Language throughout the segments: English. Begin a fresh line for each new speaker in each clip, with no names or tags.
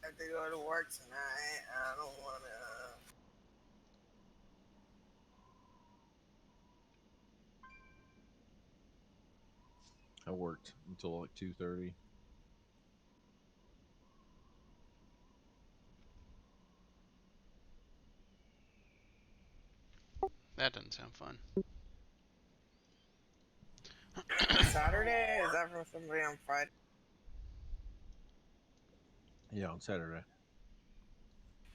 have to go to work tonight. I don't want to.
I worked until like 2:30.
That doesn't sound fun.
Saturday? Is that from somebody on Friday?
Yeah, on Saturday.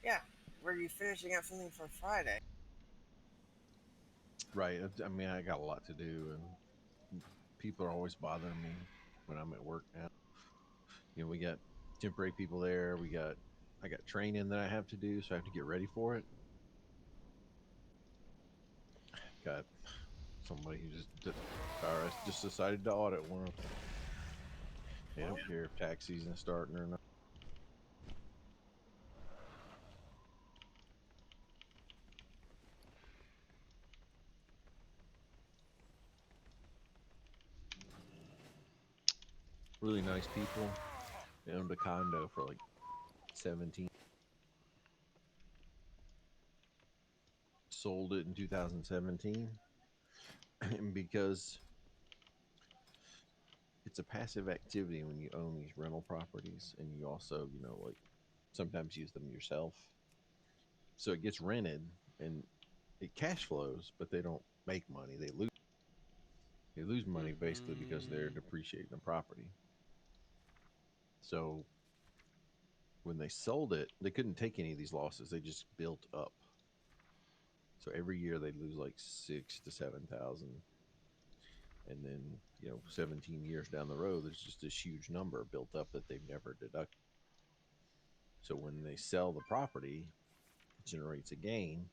Yeah. Were you finishing up something for Friday?
Right. I mean, I got a lot to do, and people are always bothering me when I'm at work now. We got temporary people there. I got training that I have to do, so I have to get ready for it. Got somebody who IRS just decided to audit one of them. They don't care if tax season's starting or not. Really nice people. They owned a condo for like 17. Sold it in 2017, and because it's a passive activity when you own these rental properties, and you also, like sometimes use them yourself. So it gets rented and it cash flows, but they don't make money. They lose money basically because they're
Mm-hmm.
depreciating the property. So when they sold it, they couldn't take any of these losses. They just built up. So every year they lose like 6 to 7 thousand, and then 17 years down the road, there's just this huge number built up that they've never deducted. So when they sell the property, it generates a gain,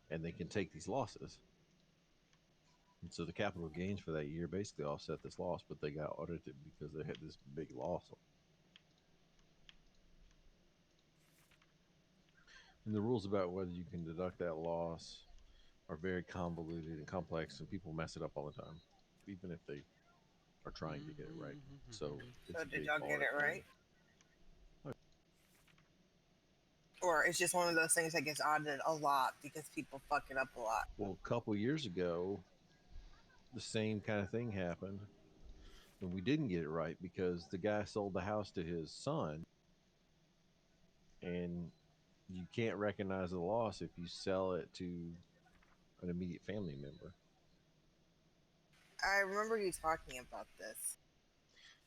and they can take these losses. And so the capital gains for that year basically offset this loss, but they got audited because they had this big loss. And the rules about whether you can deduct that loss are very convoluted and complex, and people mess it up all the time, even if they are trying to get it right. So it's
So
a
did
big
y'all get
audit
it
thing.
right? Or it's just one of those things that gets audited a lot because people fuck it up a lot.
Well, a couple years ago, the same kind of thing happened, and we didn't get it right because the guy sold the house to his son, and you can't recognize the loss if you sell it to an immediate family member.
I remember you talking about this.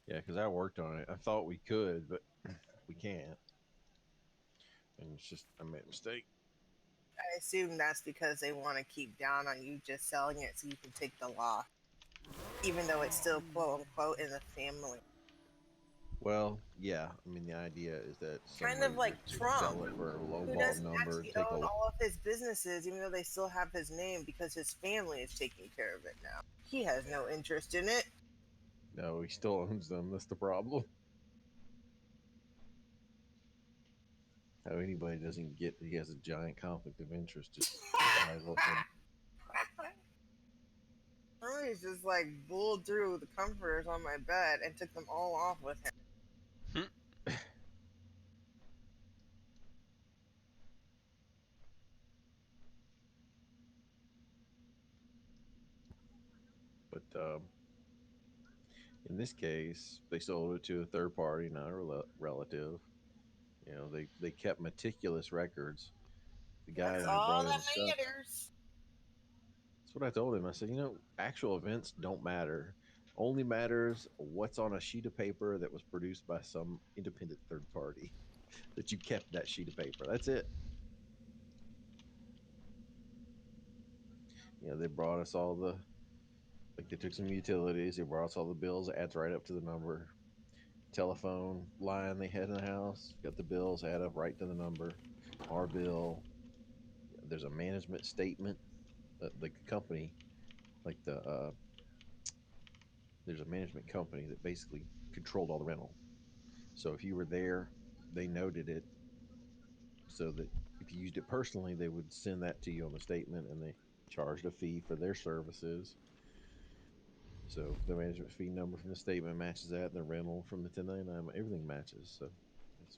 Yeah, because I worked on it. I thought we could, but we can't. And it's just, I made a mistake.
I assume that's because they want to keep down on you just selling it so you can take the loss, even though it's still quote unquote in the family.
Well, yeah. I mean, the idea is that
Kind of
somebody
like
would
Trump,
sell it for a low
who
ball
doesn't
number and
actually
take a
own
loss.
all of his businesses, even though they still have his name because his family is taking care of it now. He has no interest in it.
No, he still owns them. That's the problem. How anybody doesn't get that he has a giant conflict of interest just boggles them.
He's just like bulled through the comforters on my bed and took them all off with him.
But in this case, they sold it to a third party, not a relative. They kept meticulous records. The guy
That's
who
all
brought in
that
the stuff,
matters.
that's what I told him. I said, actual events don't matter. Only matters what's on a sheet of paper that was produced by some independent third party. That you kept that sheet of paper. That's it. They brought us all the, like, they took some utilities. They brought us all the bills. It adds right up to the number. Telephone line they had in the house. Got the bills, add up right to the number. Our bill. There's a management statement. Like the company, like there's a management company that basically controlled all the rental. So if you were there, they noted it so that if you used it personally, they would send that to you on the statement, and they charged a fee for their services. So the management fee number from the statement matches that, and the rental from the 1099, everything matches. So it's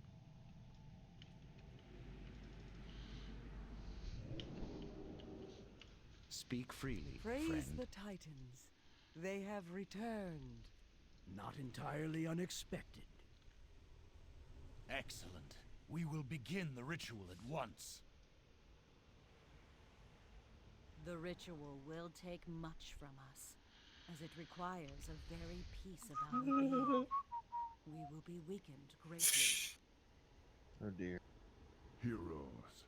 Speak freely,
Praise
friend.
the Titans. They have returned.
Not entirely unexpected.
Excellent. We will begin the ritual at once.
The ritual will take much from us, as it requires a very piece of our being. We will be weakened greatly.
Oh dear.
Heroes,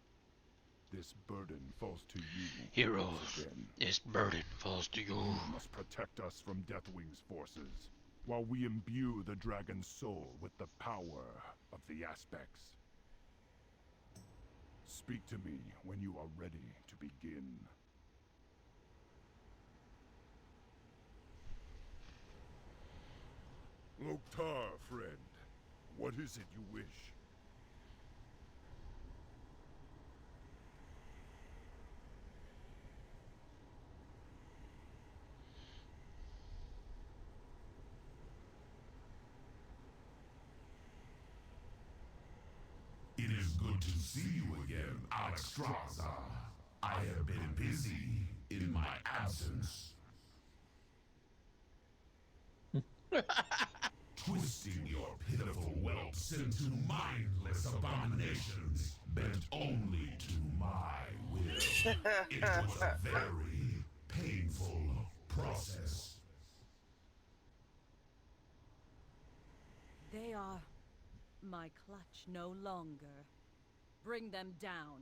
this burden falls to you.
Heroes,
once again.
this burden falls to you.
You must protect us from Deathwing's forces, while we imbue the dragon's soul with the power of the aspects. Speak to me when you are ready to begin. Loktar, friend. What is it you wish?
It is good to see you again, Alexstrasza. I have been busy in my absence. Twisting your pitiful whelps into mindless abominations, bent only to my will. It was a very painful process.
They are my clutch no longer. Bring them down.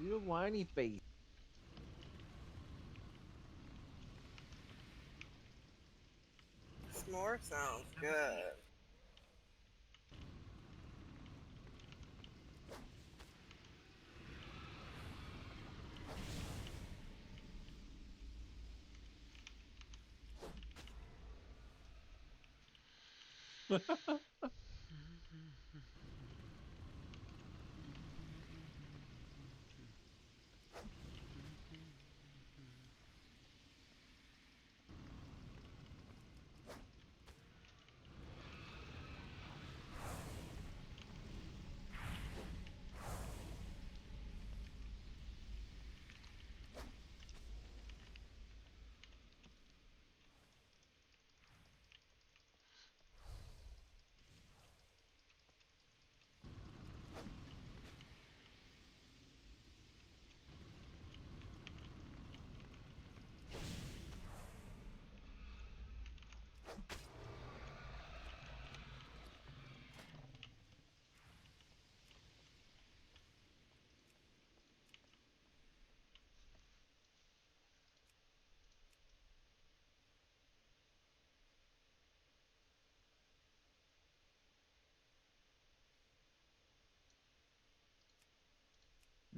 You whiny face.
S'more sounds good.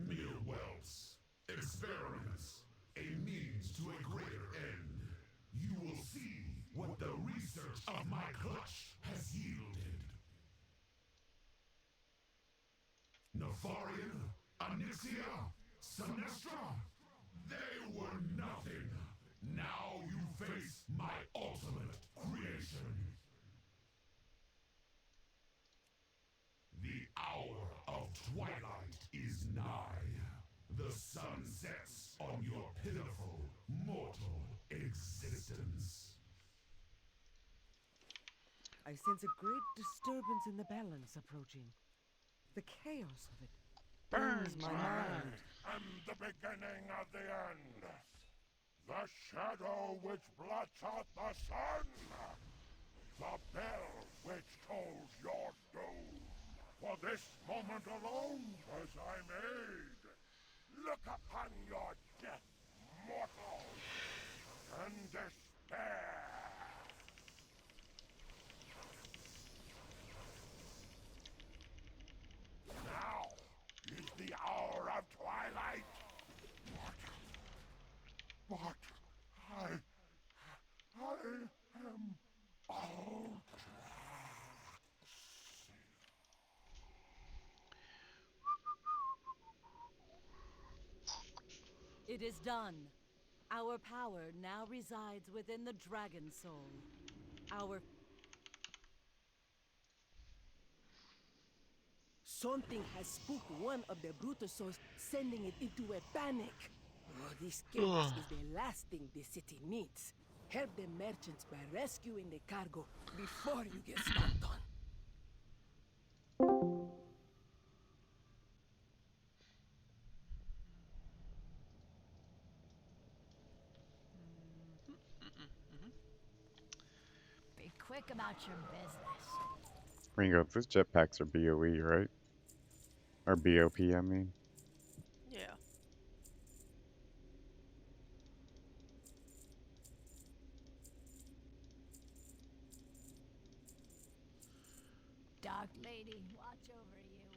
Mere whelps, experiments, a means to a greater end. You will see what the research of my clutch has yielded. Nefarian, Onyxia, Sinestra, they were nothing. Now you face my ultimate creation. The hour of twilight is nigh. The sun sets on your pitiful, mortal existence.
I sense a great disturbance in the balance approaching. The chaos of it burns my mind.
And the beginning of the end. The shadow which blots out the sun. The bell which tolls your doom. For this moment alone was I made. Look upon your death, mortal, and despair. Now is the
It is done. Our power now resides within the Dragon Soul. Our
Something has spooked one of the Brutusos, sending it into a panic. Oh, this chaos is the last thing the city needs. Help the merchants by rescuing the cargo before you get stomped on.
Be quick about your business.
Ringo, those jetpacks are BOE, right? Or BOP, I mean.
Yeah.
Dark Lady, watch over you.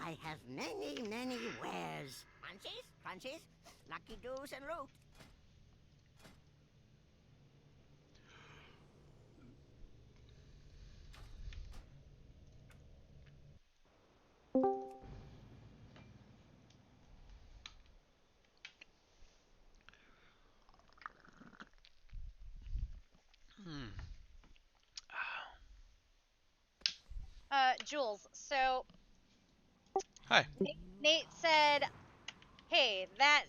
I have many, many wares. Crunchies, crunchies, lucky doos and root.
Jules, so
Hi.
Nate said, "Hey, that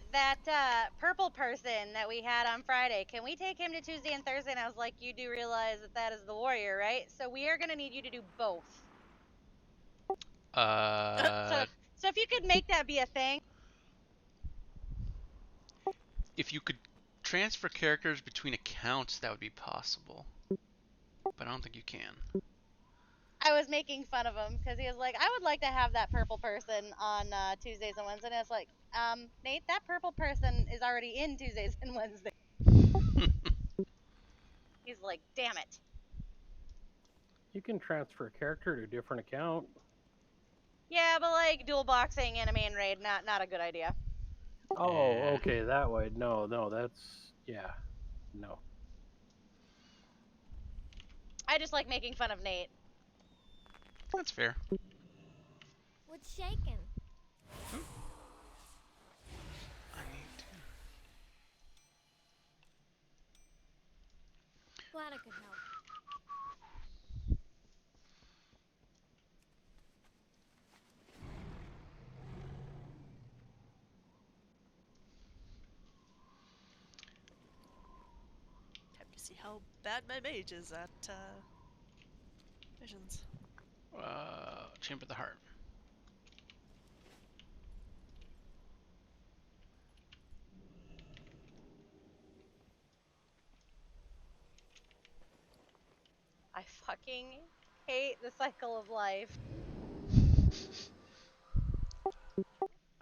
purple person that we had on Friday, can we take him to Tuesday and Thursday?" And I was like, "You do realize that that is the warrior, right? So we are gonna need you to do both." So if you could make that be a thing.
If you could transfer characters between accounts, that would be possible. But I don't think you can.
I was making fun of him because he was like, "I would like to have that purple person on Tuesdays and Wednesdays." And I was like, Nate, that purple person is already in Tuesdays and Wednesdays. He's like, "Damn it."
You can transfer a character to a different account.
Yeah, but like dual boxing in a main raid, not a good idea.
Oh, okay, that way. No, that's yeah, no.
I just like making fun of Nate.
That's fair.
What's shaking?
I need to.
Glad I could help.
Have to see how bad my mage is at missions.
Chamber of the Heart.
I fucking hate the cycle of life.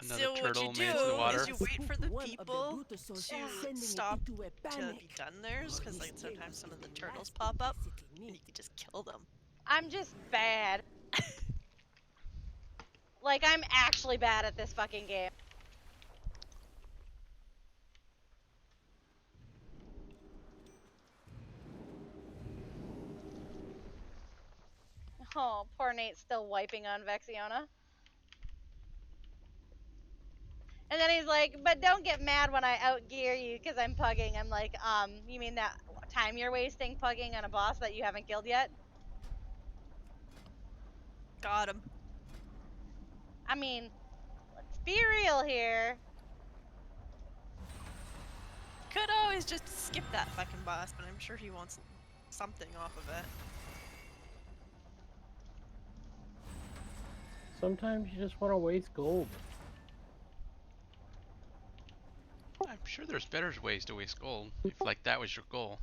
Another
So what you
turtle made it to the
do
water.
is you wait for the
One of the
people
Brutusos,
to
sending it
stop
into a
to
panic.
be done theirs, because like
This
sometimes
chaos
some
is
of the
the
turtles
last
pop
thing
up,
the city
and you
needs.
can just kill them.
I'm just bad. Like, I'm actually bad at this fucking game. Oh, poor Nate's still wiping on Vexiona. And then he's like, "But don't get mad when I outgear you because I'm pugging." I'm like, you mean that time you're wasting pugging on a boss that you haven't killed yet?
Got him.
I mean, let's be real here.
Could always just skip that fucking boss, but I'm sure he wants something off of it.
Sometimes you just want to waste gold.
I'm sure there's better ways to waste gold, if like that was your goal.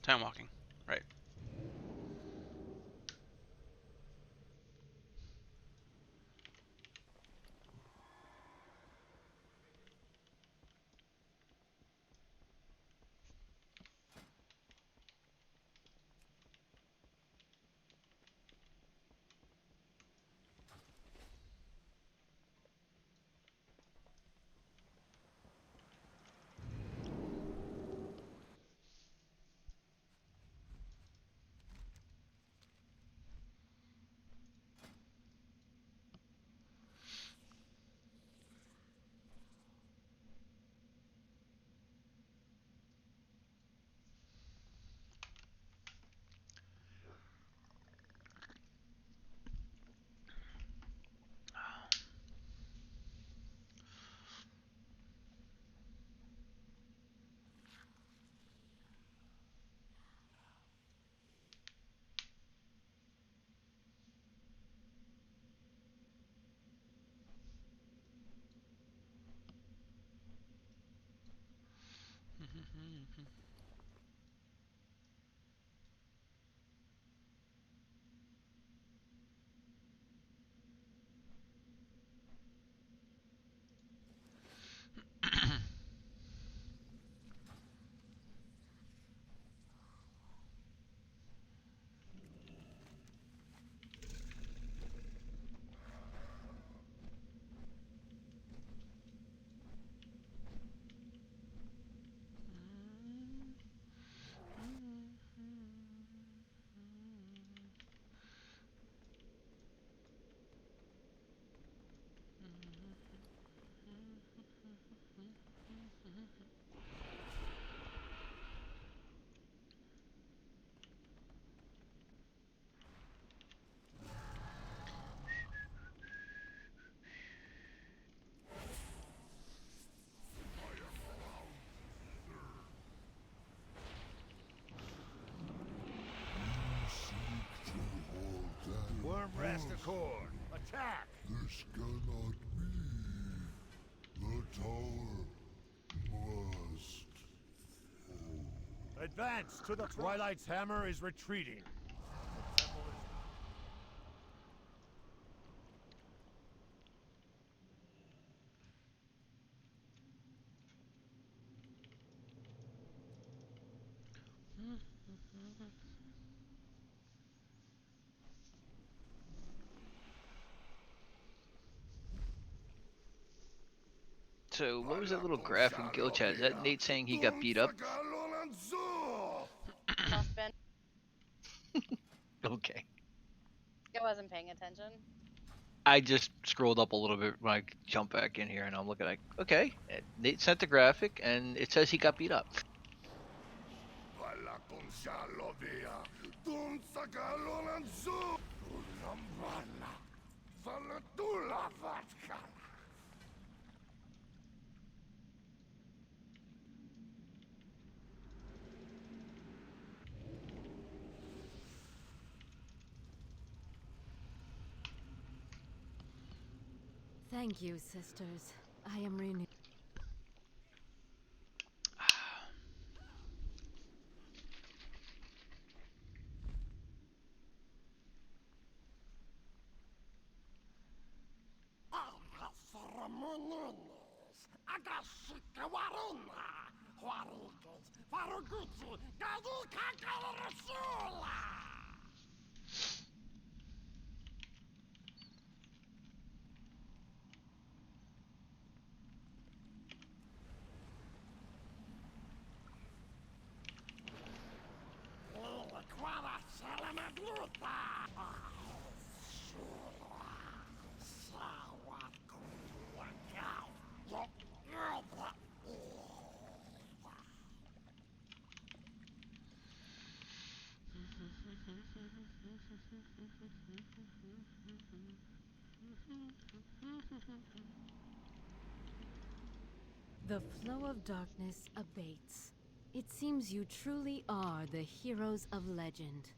Time walking, right?
Worm rest accord. Attack!
This cannot be. The tower must fall.
Advance to the Twilight's hammer is retreating. The temple is...
So, what was that little graph in Guild Chat? Is that Nate saying he got beat up?
Must been.
Okay.
I wasn't paying attention.
I just scrolled up a little bit when I jumped back in here, and I'm looking like, okay, Nate sent the graphic, and it says he got beat up.
Thank you, sisters. I am renewed. The flow of darkness abates. It seems you truly are the heroes of legend.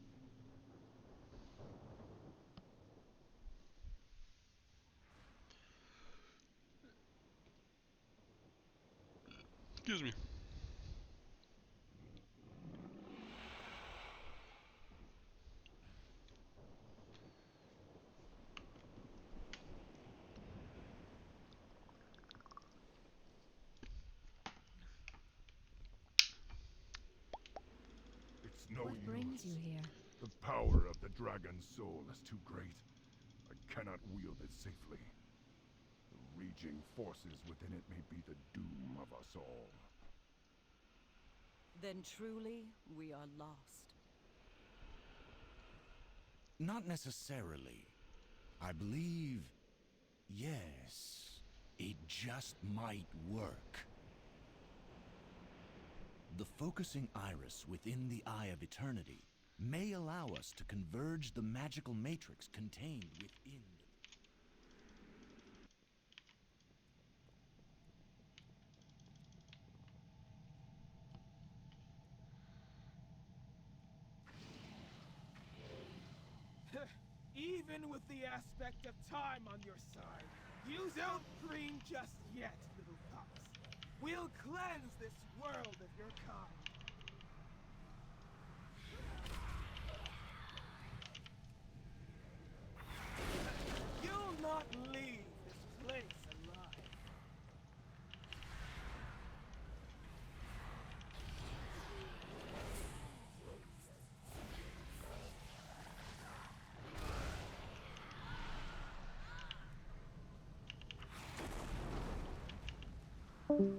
Excuse me.
It's no
What brings you here?
The power of the dragon's soul is too great. I cannot wield it safely. The raging forces within it may be the doom of us all.
Then truly, we are lost.
Not necessarily. I believe, yes, it just might work. The focusing iris within the Eye of Eternity may allow us to converge the magical matrix contained within
Even with the aspect of time on your side, you don't green just yet, little pups. We'll cleanse this world of your kind. Not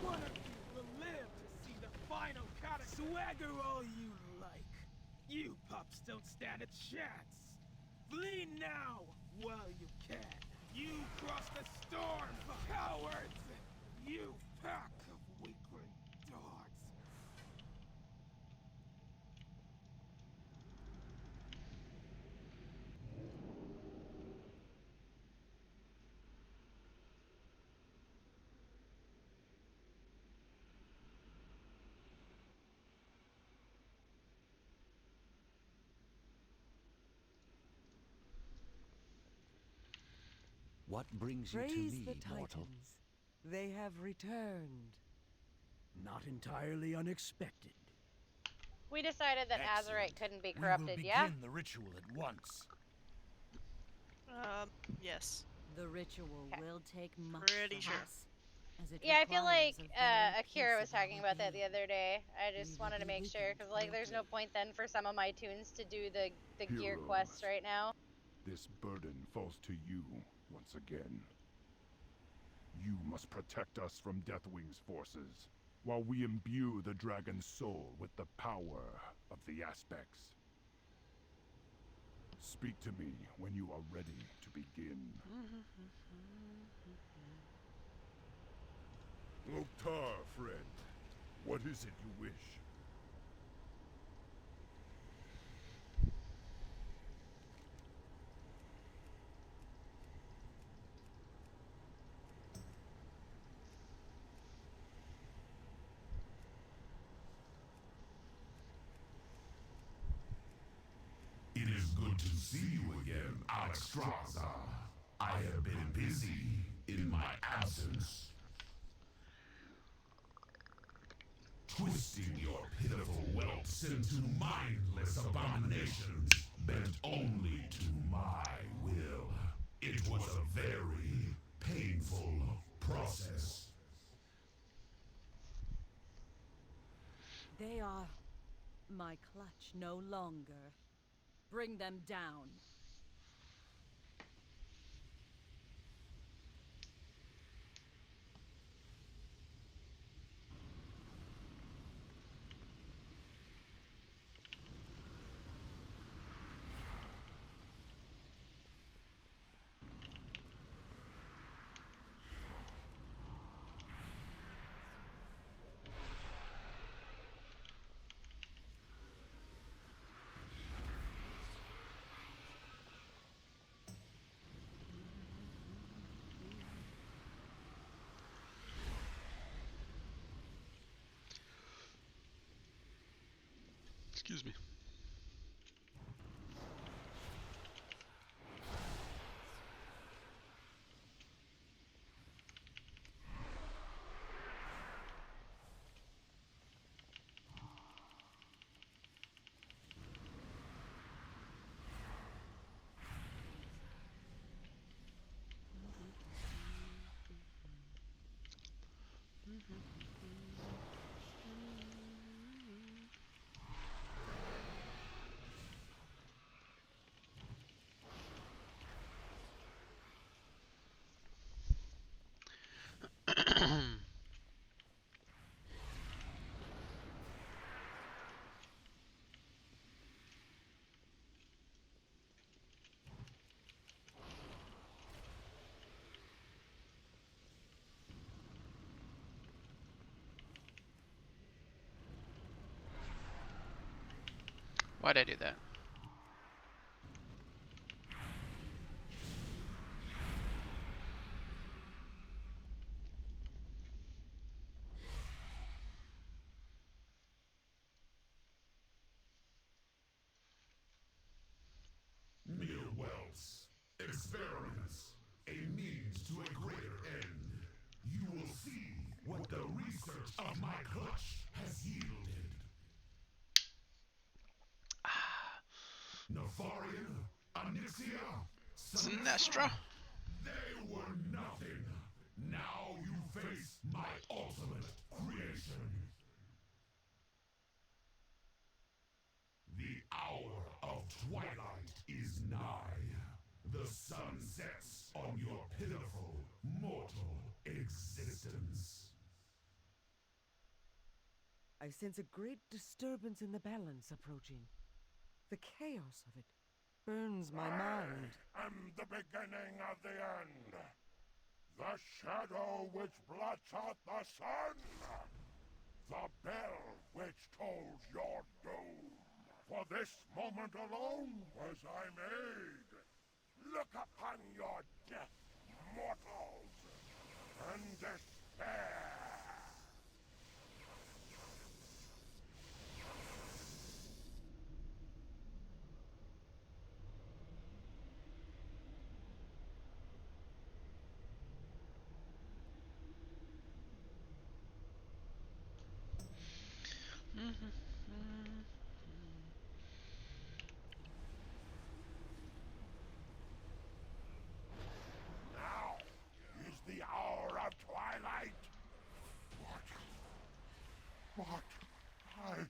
one of you will live to see the final cut. Swagger all you like. You pups don't stand a chance. Flee now while you can. You cross the storm, cowards! You pack of weakling dogs.
What brings you to
Praise
me,
the
mortal?
Titans. They have returned.
Not entirely unexpected.
We decided that
Excellent.
Azurite couldn't be
We will
corrupted,
begin
yeah?
the ritual at once.
Yes.
The ritual will take much
Pretty
from
sure.
us, as it
Yeah, I feel like
requires a very
Akira
piece
was
of our
talking about that the
being.
other day. I
We
just
will
wanted to
be
make sure,
weakened
because like, there's no
greatly.
point then for some of my tunes to do the gear
Heroes.
quests right now.
This burden falls to you once again. You must protect us from Deathwing's forces, while we imbue the dragon's soul with the power of the aspects. Speak to me when you are ready to begin. Loktar, friend. What is it you wish?
It is good to see you again, Alexstrasza. I have been busy in my absence, twisting your pitiful whelps into mindless abominations bent only to my will. It was a very painful process.
They are my clutch no longer. Bring them down.
Excuse me. Why'd I do that?
Mere whelps, experiments, a means to a greater end. You will see what the research of my clutch has yielded. Nefarian, Onyxia,
Sinestra.
They were nothing. Now you face my ultimate creation. The hour of twilight is nigh. The sun sets on your pitiful, mortal existence.
I sense a great disturbance in the balance approaching. The chaos of it burns my mind.
I am the beginning of the end. The shadow which blots out the sun. The bell which tolls your doom. For this moment alone was I made. Look upon your death, mortals, and despair. Now is the hour of twilight. What? I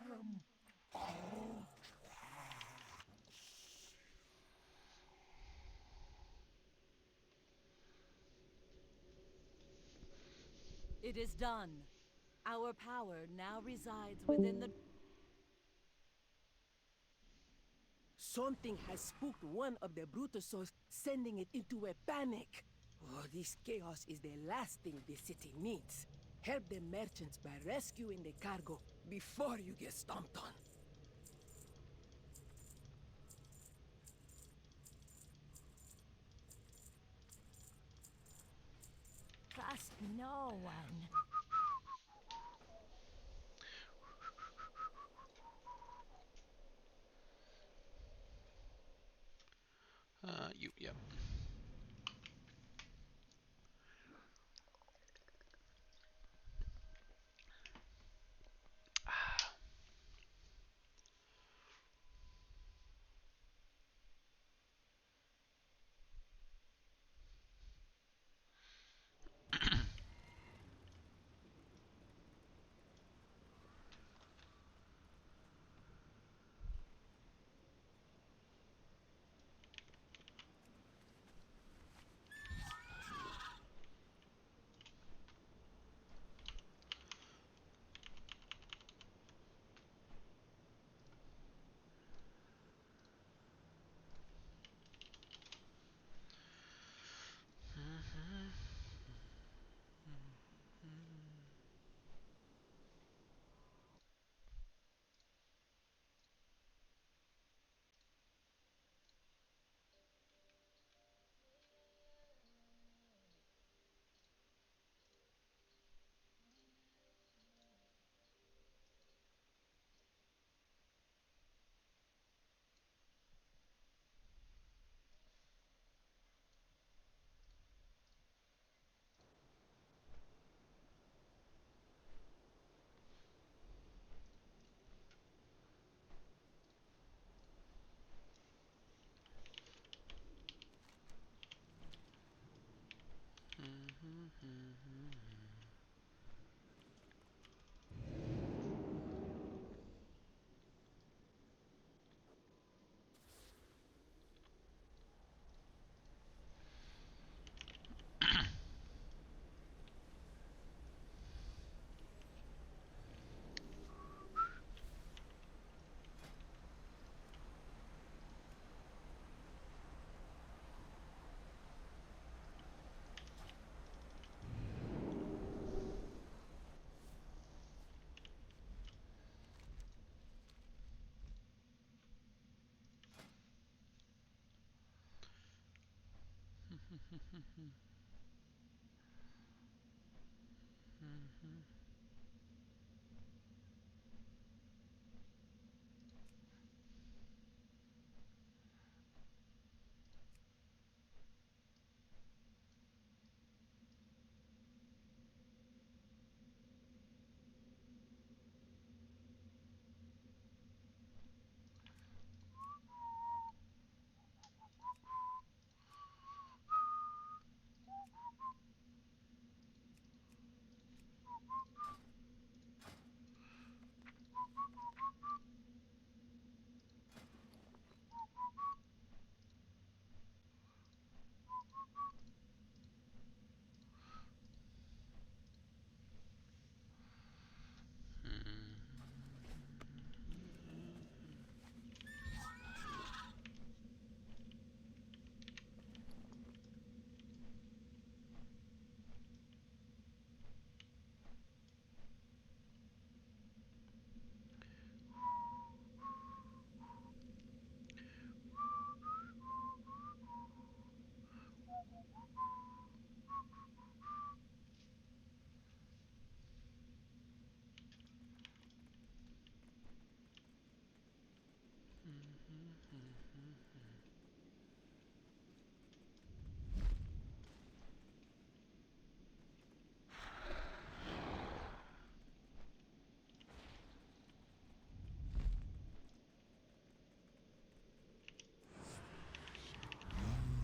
am out.
It is done. Our power now resides within the...
Something has spooked one of the Brutusos, sending it into a panic. Oh, this chaos is the last thing the city needs. Help the merchants by rescuing the cargo before you get stomped on.
Trust no one.
Yep.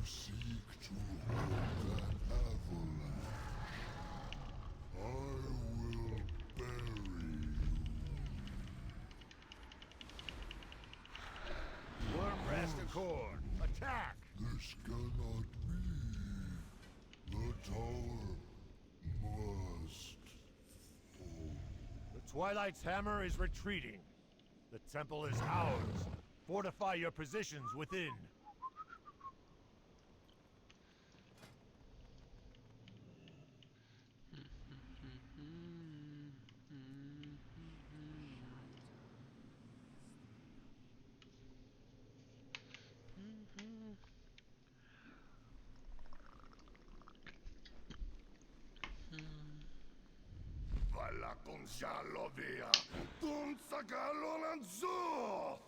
You seek to hold an avalanche. I will bury you.
Worm-breast Accord, attack!
This cannot be. The tower must fall.
The Twilight's hammer is retreating. The temple is ours. Fortify your positions within.
Vala con Jalovia, Dun Sagalonanzo!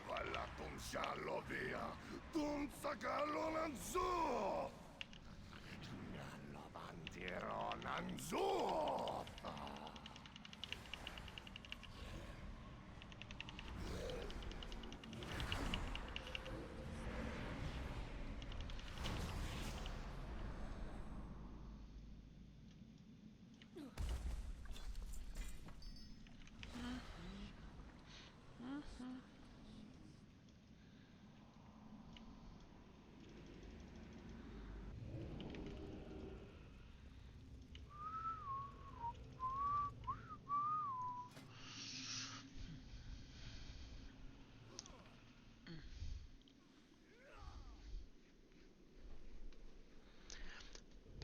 Vala con Jalovia, Dun Sagalonanzo! Nalavandironanzo!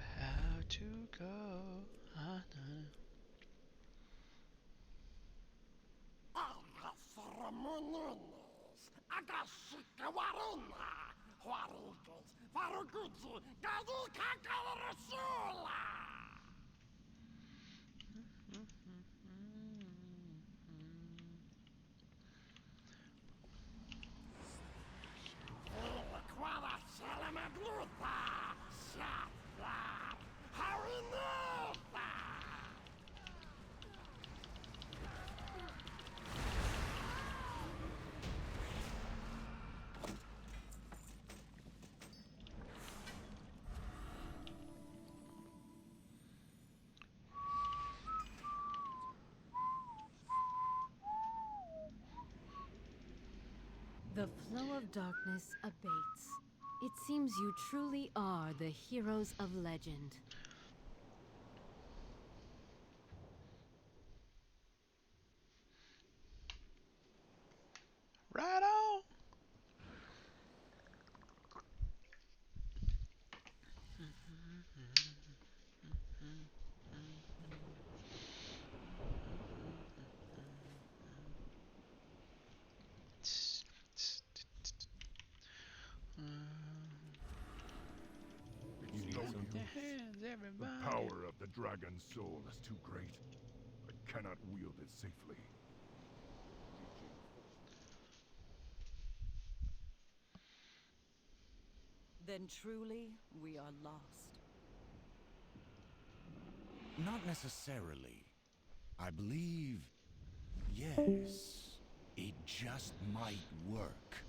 How to go?
Agashikawaruna, Juaritos, Faruguchi, Gadika Galarasula! Quara Salamadluta, Shatlar, Harinata!
The flow of darkness abates. It seems you truly are the heroes of legend.
Right on.
It's no use.
Hands, everybody.
The power of the dragon's soul is too great. I cannot wield it safely.
Then truly, we are lost.
Not necessarily. I believe, yes, it just might work.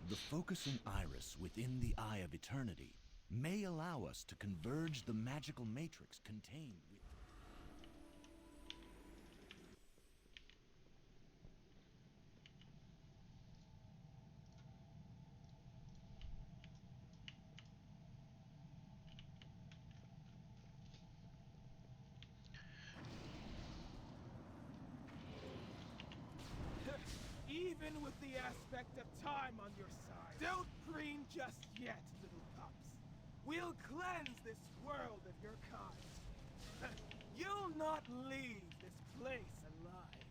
The focusing iris within the Eye of Eternity may allow us to converge the magical matrix contained within.
Even with the aspect of time on your side, don't preen just yet, little pups. We'll cleanse this world of your kind. You'll not leave this place alive.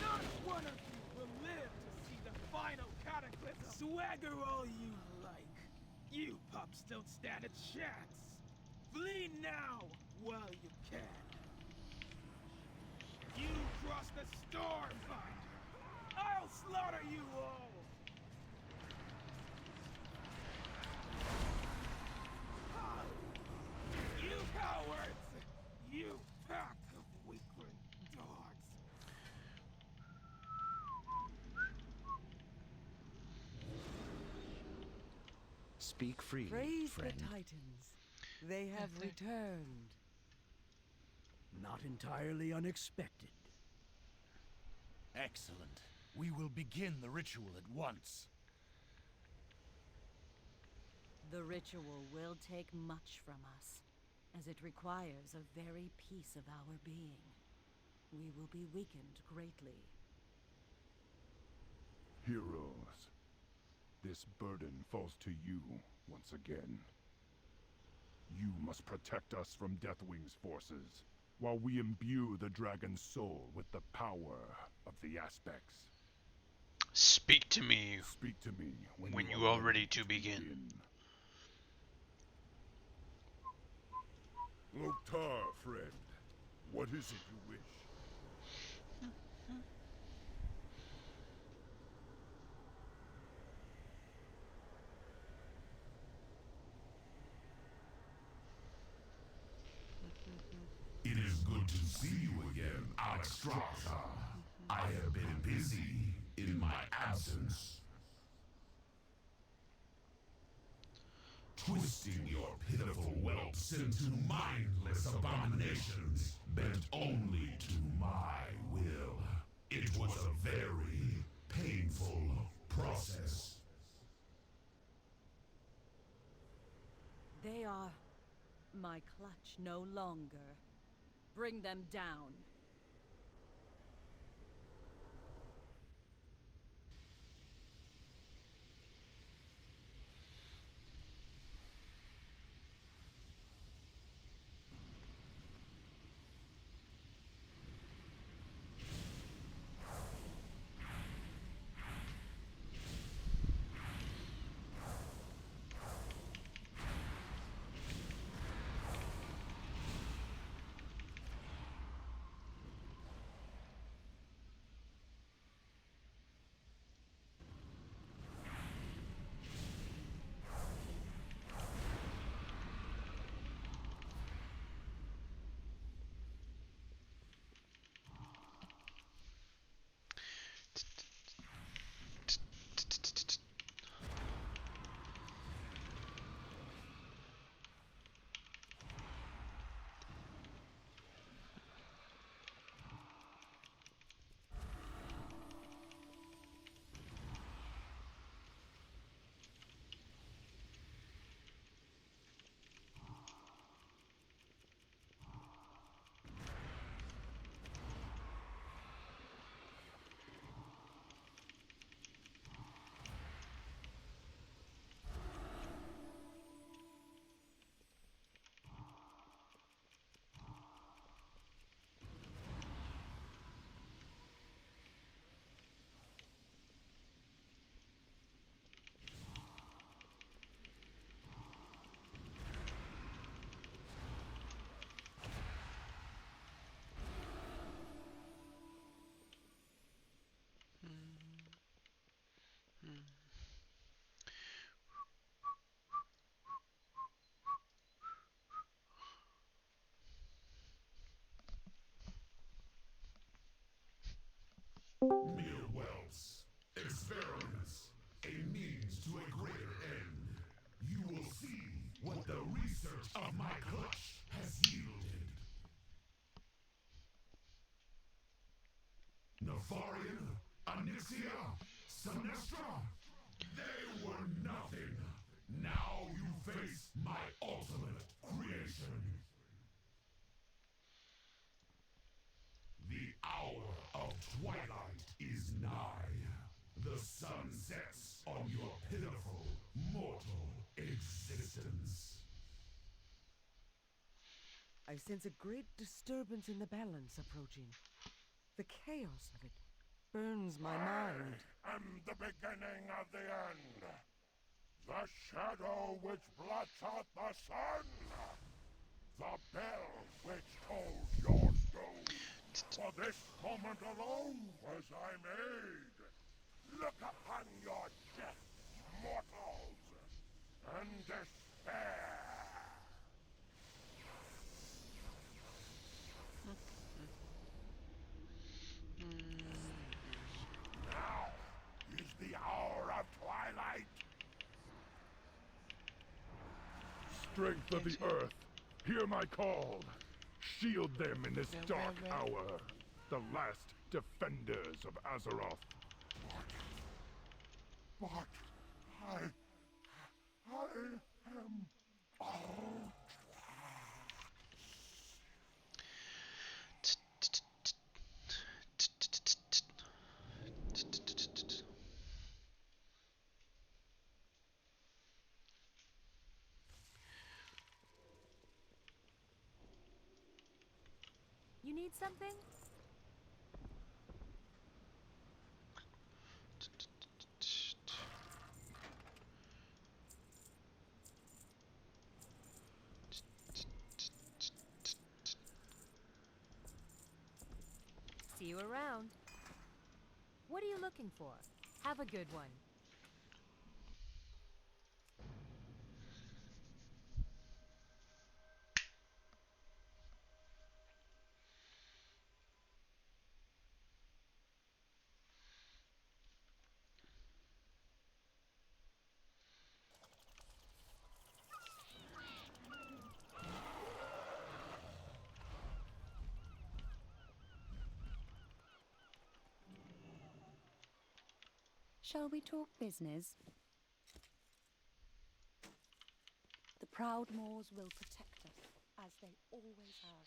Not one of you will live to see the final cataclysm. Swagger all you like. You pups don't stand a chance. Flee now while you can. You cross the Stormfinder. I'll slaughter you all. You cowards! You pack of weakling dogs.
Speak freely,
Praise
friend.
the Titans. They have returned.
Not entirely unexpected.
Excellent. We will begin the ritual at once.
The ritual will take much from us, as it requires a very piece of our being. We will be weakened greatly.
Heroes, this burden falls to you once again. You must protect us from Deathwing's forces, while we imbue the dragon's soul with the power of the aspects.
Speak to me.
Speak to me
when you are ready to begin.
Loktar, friend. What is it you wish?
It is good to see you again, Alexstrasza. I have been busy in my absence. Twisting your pitiful whelps into mindless abominations, bent only to my will. It was a very painful process.
They are my clutch no longer. Bring them down.
to a greater end. You will see what the research of my clutch has yielded. Nefarian, Onyxia, Sinestra, they were nothing. Now you face my ultimate creation. The hour of twilight is nigh. The sun sets on your pitiful, mortal existence.
I sense a great disturbance in the balance approaching. The chaos of it burns my mind.
I am the beginning of the end. The shadow which blots out the sun. The bell which tolls your doom. For this moment alone was I made. Look upon your deaths, mortals, and despair. Now is the hour of twilight.
Strength of the earth, hear my call. Shield them in this dark hour. The last defenders of Azeroth.
But I am out.
You need something? See you around. What are you looking for? Have a good one.
Shall we talk business? The Proudmoors will protect us, as they always have.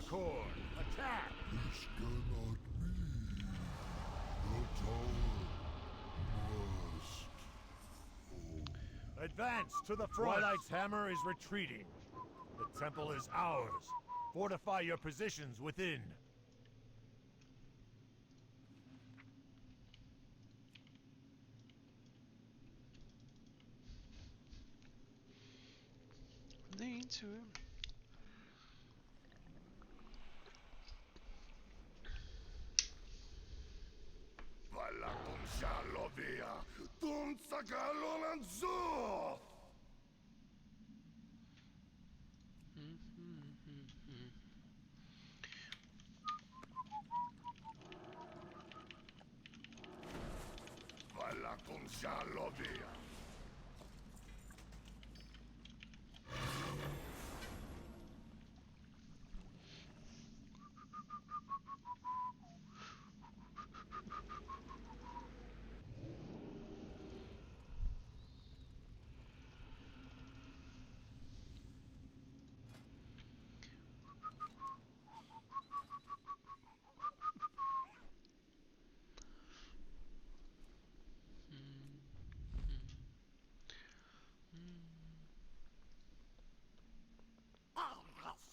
accord. Attack!
This cannot be. The tower must fall.
Advance to the front. Twilight's hammer is retreating. The temple is ours. Fortify your positions within.
Lean to him.
Valakum shalovia, tum sakalonanzo. Valakum shalovia.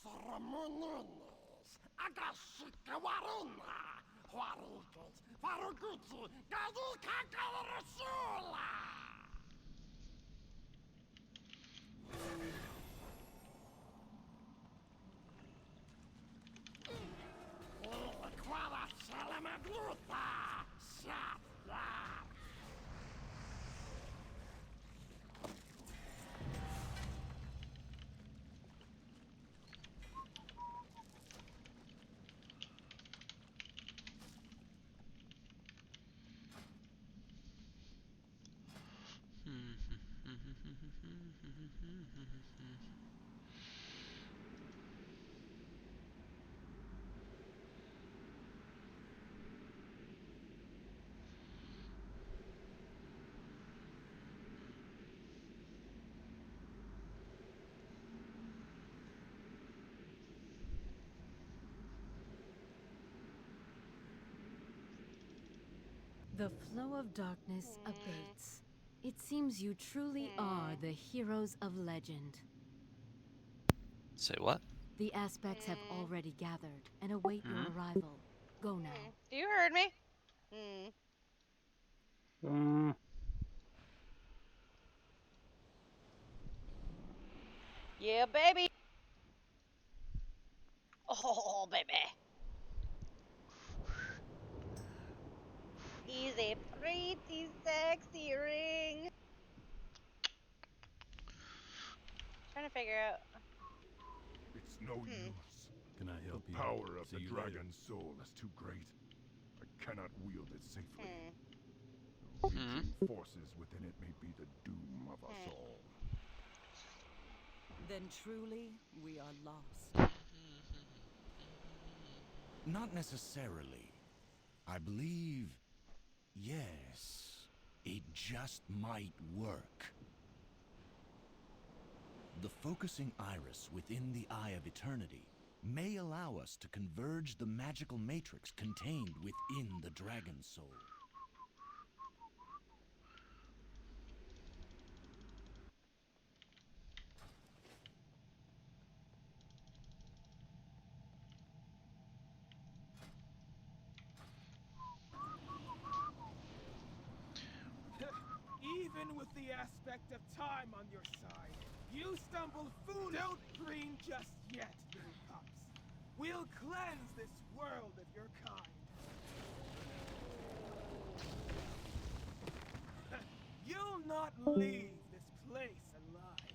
Ramonones, Agashikawaruna, Juaritos, Faruguchi, Gaduka Galarasula! Quara Salamadruta, Shatla!
The flow of darkness abates. It seems you truly are the heroes of legend.
Say what?
The aspects have already gathered and await your arrival. Go now.
You heard me. Yeah, baby. Oh, baby. He's a pretty sexy ring. Trying to figure out.
It's no use.
Can I help you?
The power of
See
the
you
dragon's soul is too great. I cannot wield it safely. The raging forces within it may be the doom of us all.
Then truly, we are lost.
Not necessarily. I believe, yes, it just might work. The focusing iris within the Eye of Eternity may allow us to converge the magical matrix contained within the Dragon's Soul.
Even with the aspect of time on your side, you stumble foolish. Don't green just yet, little pups. We'll cleanse this world of your kind. You'll not leave this place alive.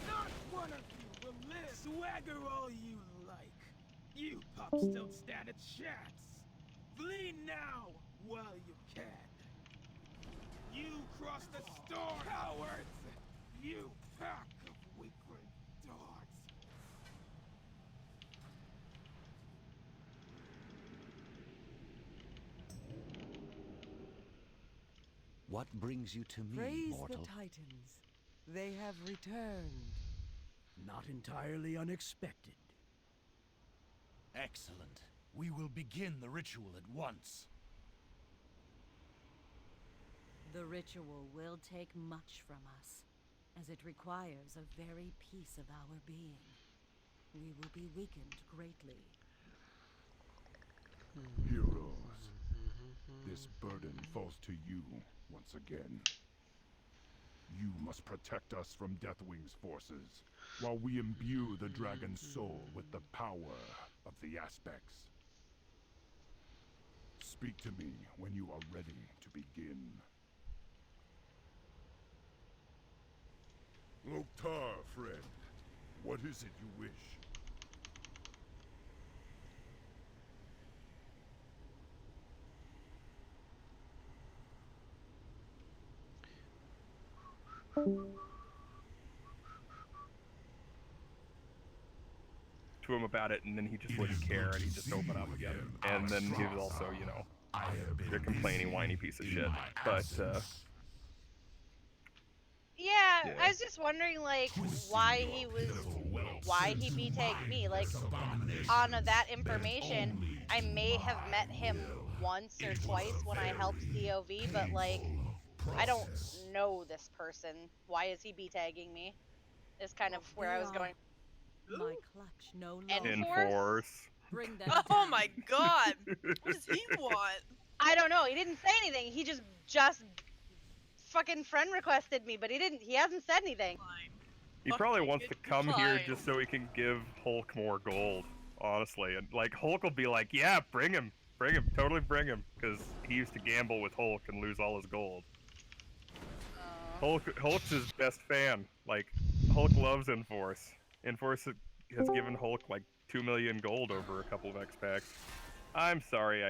Not one of you will live. Swagger all you like. You pups don't stand a chance. Flee now while you can. You cross the storm, cowards! You pack of weakling dogs.
What brings you to me,
Praise
mortal?
the Titans. They have returned.
Not entirely unexpected.
Excellent. We will begin the ritual at once.
The ritual will take much from us, as it requires a very piece of our being. We will be weakened greatly.
Heroes, this burden falls to you once again. You must protect us from Deathwing's forces, while we imbue the dragon's soul with the power of the aspects. Speak to me when you are ready to begin. Loktar, friend. What is it you wish?
To him about it, and then he just wouldn't care, and he just opened up again. And then he was also, you know, a complaining, whiny piece of shit. But,
Yeah, I was just wondering, like, why he B-tagged me. Like, on that information, I may have met him once or twice when I helped DOV, but, like, I don't know this person. Why is he B-tagging me? Is kind of where I was going.
My clutch no longer.
Enforce?
Bring them
Oh my god! What does he want?
I don't know. He didn't say anything. He just fucking friend requested me, but he hasn't said anything.
he probably wants to come here just so he can give Hulk more gold, honestly. And, like, Hulk will be like, yeah, bring him, totally bring him. Because he used to gamble with Hulk and lose all his gold. Hulk's his best fan. Like, Hulk loves Enforce. Enforce has given Hulk like 2 million gold over a couple of X-Packs. I'm sorry,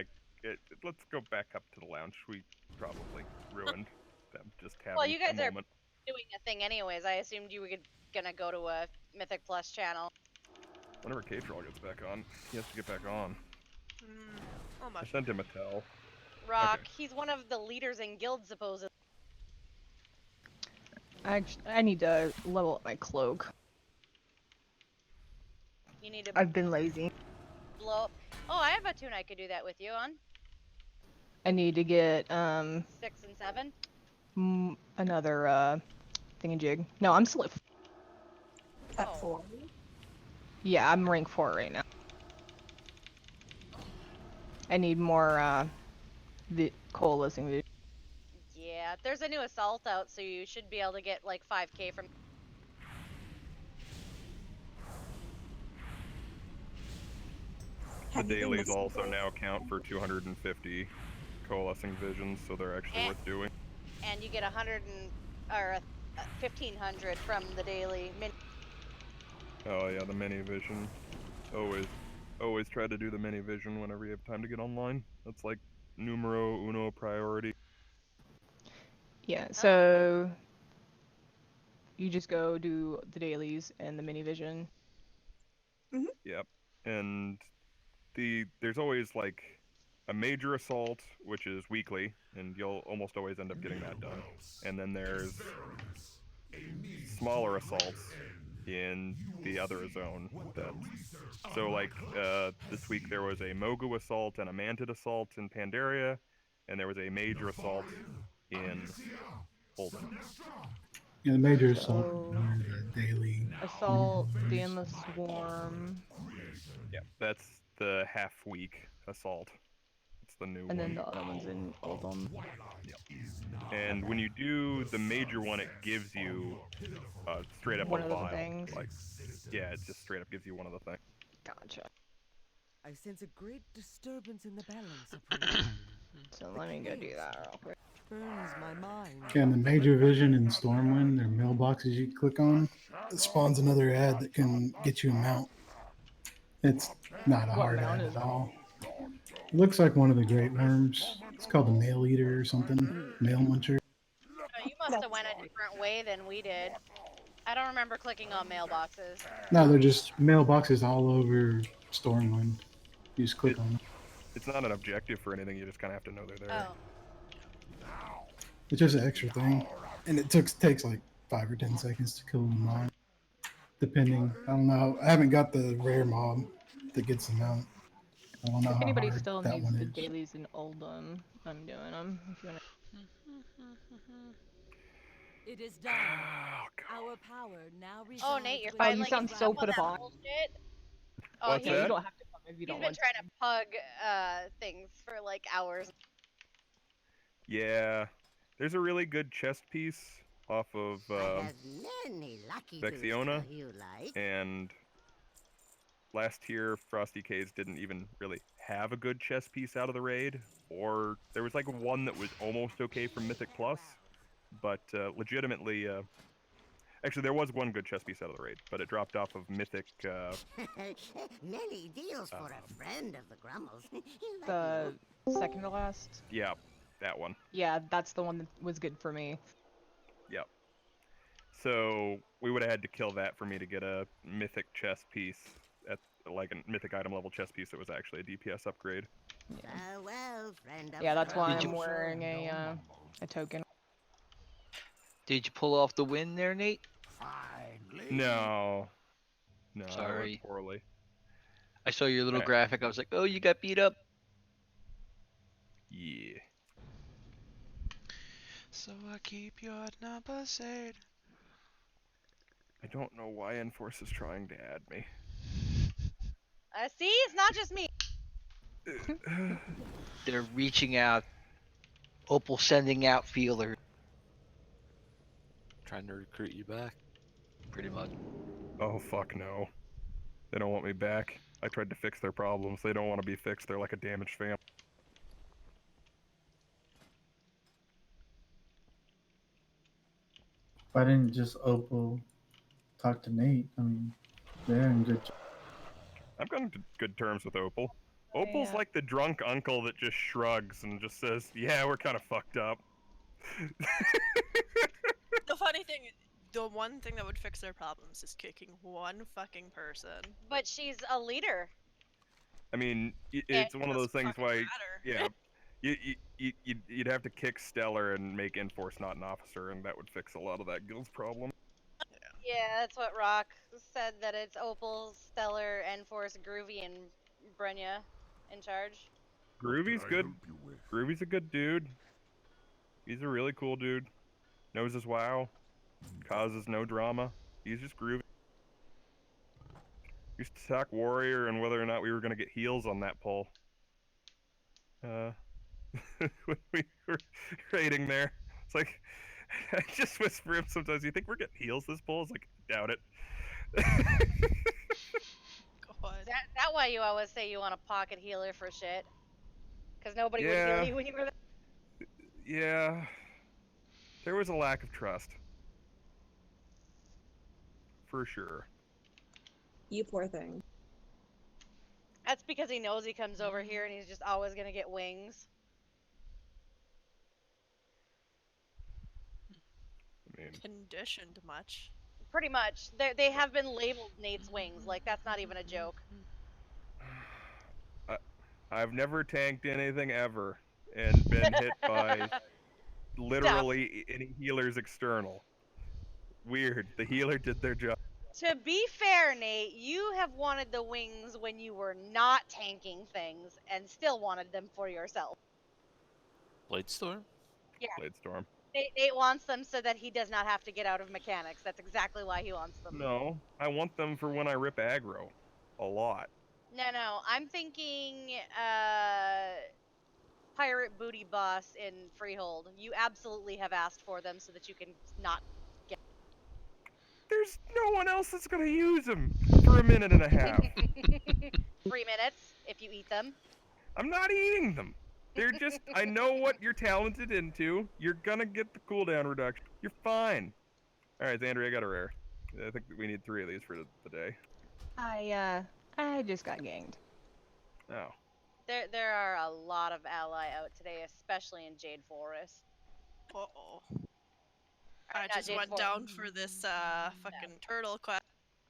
let's go back up to the lounge. We probably ruined them just having
Well, you guys
a
are
moment.
doing a thing anyways. I assumed you were gonna go to a Mythic Plus channel.
Whenever K-Troll gets back on, he has to get back on.
Oh my.
I sent him a tell.
Rock,
Okay.
he's one of the leaders in guild, supposedly.
I need to level up my cloak.
You need to
I've been lazy.
blow. Oh, I have a tune I could do that with you on.
I need to get
6 and 7.
another thingamajig. No, I'm still
At 4.
Yeah, I'm rank 4 right now. I need more the coalescing vision.
Yeah, there's a new assault out, so you should be able to get like 5k from.
The dailies also now count for 250 coalescing visions, so they're actually worth doing.
And you get 1500 from the daily mini.
Oh yeah, the mini vision. Always try to do the mini vision whenever you have time to get online. That's like numero uno priority.
Yeah, so you just go do the dailies and the mini vision.
Yep, and there's always like a major assault, which is weekly, and you'll almost always end up getting that done. And then there's smaller assaults in the other zone. So like this week there was a Mogu assault and a Mantid assault in Pandaria, and there was a major assault in Holden.
Yeah, the major assault, the daily.
Assault, the Endless Swarm.
Yeah, that's the half-week assault. It's the new one.
And then the other one's in Oldham.
Yep. And when you do the major one, it gives you straight up
one
a
of the
file.
things.
Like, yeah, it just straight up gives you one of the things.
Gotcha.
I sense a great disturbance in the balance approaching.
So let me go do that real quick.
Burns my mind.
Yeah, and the major vision and Stormwind, they're mailboxes you click on. It spawns another ad that can get you a mount. It's not a hard ad at all. It looks like one of the Great Worms. It's called the Mail Eater or something. Mail Muncher.
You must have went a different way than we did. I don't remember clicking on mailboxes.
No, they're just mailboxes all over Stormwind. You just click on them.
It's not an objective for anything, you just kind of have to know they're there.
Oh.
It's just an extra thing, and it takes like 5 or 10 seconds to kill them all. Depending, I don't know. I haven't got the rare mob that gets them out. I don't know
If
how
anybody
hard
still
that
needs
one
the
is.
dailies in Oldham, I'm doing them. If you want
It is done. Our power now resides
Oh, Nate, you're
Oh, you
finally
sound
getting
so
up on
put
that
upon.
bullshit. Oh,
What's
Yeah, you
that?
don't have to come if you
He's
don't
been
want
trying to pug things for like hours.
Yeah, there's a really good chest piece off of
I have many lucky dudes
Vexiona,
you like.
and last tier Frosty K's didn't even really have a good chess piece out of the raid, or there was like one that was almost okay from Mythic Plus, but legitimately, actually there was one good chess piece out of the raid, but it dropped off of Mythic.
Many deals for a friend of the Grummles.
the second to last.
Yeah, that one.
Yeah, that's the one that was good for me.
Yep. So we would have had to kill that for me to get a Mythic chess piece at like a Mythic item level chess piece that was actually a DPS upgrade.
Farewell, friend of
Yeah, that's why
Did you-
I'm wearing a token.
Did you pull off the win there, Nate?
No, no, I
Sorry.
went poorly.
I saw your little
Alright.
graphic. I was like, oh, you got beat up.
Yeah.
So I keep your number saved.
I don't know why Enforce is trying to add me.
See, it's not just me.
They're reaching out. Opal sending out feelers.
Trying to recruit you back.
Pretty much.
Oh fuck no. They don't want me back. I tried to fix their problems. They don't want to be fixed. They're like a damaged family.
Why didn't just Opal talk to Nate? I mean, they're in good.
I'm on good terms with Opal. Opal's
Yeah.
like the drunk uncle that just shrugs and just says, yeah, we're kind of fucked up.
The funny thing, the one thing that would fix their problems is kicking one fucking person.
But she's a leader.
I mean, it's one of those things why, yeah, you'd have to kick Stellar and make Enforce not an officer, and that would fix a lot of that guild's problem.
Yeah, that's what Rock said, that it's Opal, Stellar, Enforce, Groovy, and Brenya in charge.
Groovy's good. Groovy's a good dude. He's a really cool dude. Knows his WoW. Causes no drama. He's just groovy. Used to talk Warrior and whether or not we were going to get heals on that poll. When we were raiding there. It's like, I just whisper him sometimes, you think we're getting heals this poll? It's like, doubt it.
That why you always say you want a pocket healer for shit? Because nobody would
Yeah.
heal you when you were there.
Yeah. There was a lack of trust. For sure.
You poor thing.
That's because he knows he comes over here and he's just always gonna get wings.
I mean,
Conditioned much.
Pretty much. They have been labeled Nate's wings. Like, that's not even a joke.
I've never tanked anything ever and been hit by literally any healer's external. Weird. The healer did their job.
To be fair, Nate, you have wanted the wings when you were not tanking things and still wanted them for yourself.
Bladestorm?
Yeah.
Bladestorm.
Nate wants them so that he does not have to get out of mechanics. That's exactly why he wants them.
No, I want them for when I rip aggro. A lot.
No, I'm thinking, pirate booty boss in Freehold. You absolutely have asked for them so that you can not get.
There's no one else that's gonna use them for a minute and a half.
3 minutes if you eat them.
I'm not eating them. They're just, I know what you're talented into. You're gonna get the cooldown reduction. You're fine. Alright, Xandri, I got a rare. I think we need 3 of these for the day.
I just got ganged.
Oh.
There are a lot of ally out today, especially in Jade Forest.
Uh-oh.
Alright,
I
not
just
Jade
went
Forest.
down for this fucking turtle quest.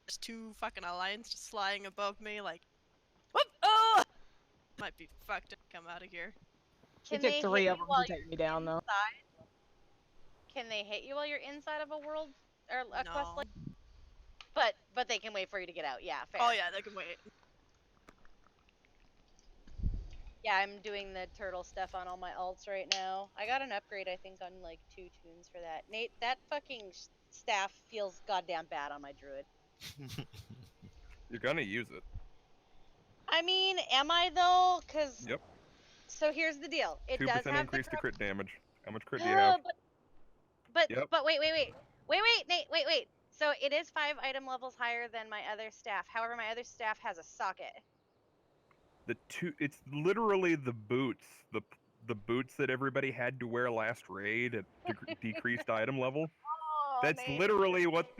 There's 2 fucking alliance just flying above me like, whoop! Oh! Might be fucked up. Come out of here.
Can
It took
they
3
hit
of
you
them
while
to take me down, though.
inside? Can they hit you while you're inside of a world or a quest
No.
like? But they can wait for you to get out. Yeah, fair.
Oh yeah, they can wait.
Yeah, I'm doing the turtle stuff on all my alts right now. I got an upgrade, I think, on like 2 tunes for that. Nate, that fucking staff feels goddamn bad on my druid.
You're gonna use it.
I mean, am I though? Cause
Yep.
so here's the deal. It
2%
does have
increase
the
to crit damage. How much crit do you have? Yep.
but wait, Nate, wait. So it is 5 item levels higher than my other staff. However, my other staff has a socket.
It's literally the boots. The boots that everybody had to wear last raid at decreased item level. That's literally what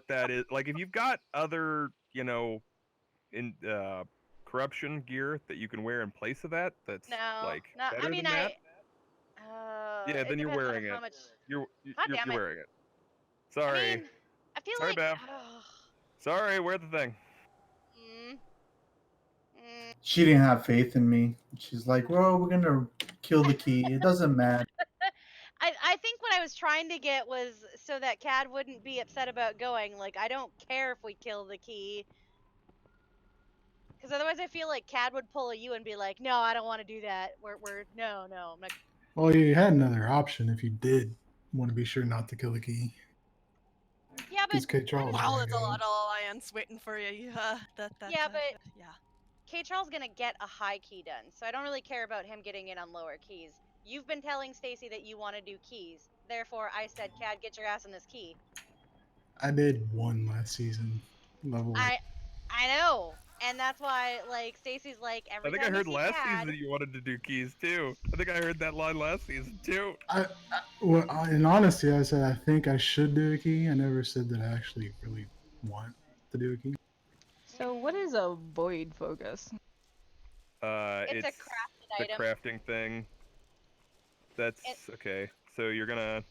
that is. Like if you've got other, in corruption gear that you can wear in place of that, that's like better
I mean,
than that. Yeah,
it
then you're
depends on
wearing it.
how much.
You're
God damn it.
wearing it. Sorry.
I mean, I feel
Sorry,
like.
Beth. Sorry, wear the thing.
She didn't have faith in me. She's like, well, we're going to kill the key. It doesn't matter.
I think what I was trying to get was so that Cad wouldn't be upset about going. Like, I don't care if we kill the key. Because otherwise I feel like Cad would pull a you and be like, no, I don't want to do that. No, I'm not.
Well, you had another option if you did want to be sure not to kill the key.
Yeah, but
K-Charles
Wow, there's a lot of alliance waiting for you.
yeah, but K-Charles gonna get a high key done, so I don't really care about him getting in on lower keys. You've been telling Stacy that you want to do keys, therefore I said, Cad, get your ass in this key.
I did one last season. Level 8.
I know, and that's why like Stacy's like every
I think
time
I heard
you see
last
Cad,
season that you wanted to do keys too. I think I heard that line last season too.
In honesty, I said I think I should do a key. I never said that I actually really want to do a key.
So what is a void focus?
It's a crafted
the
item.
crafting thing. That's okay. So you're gonna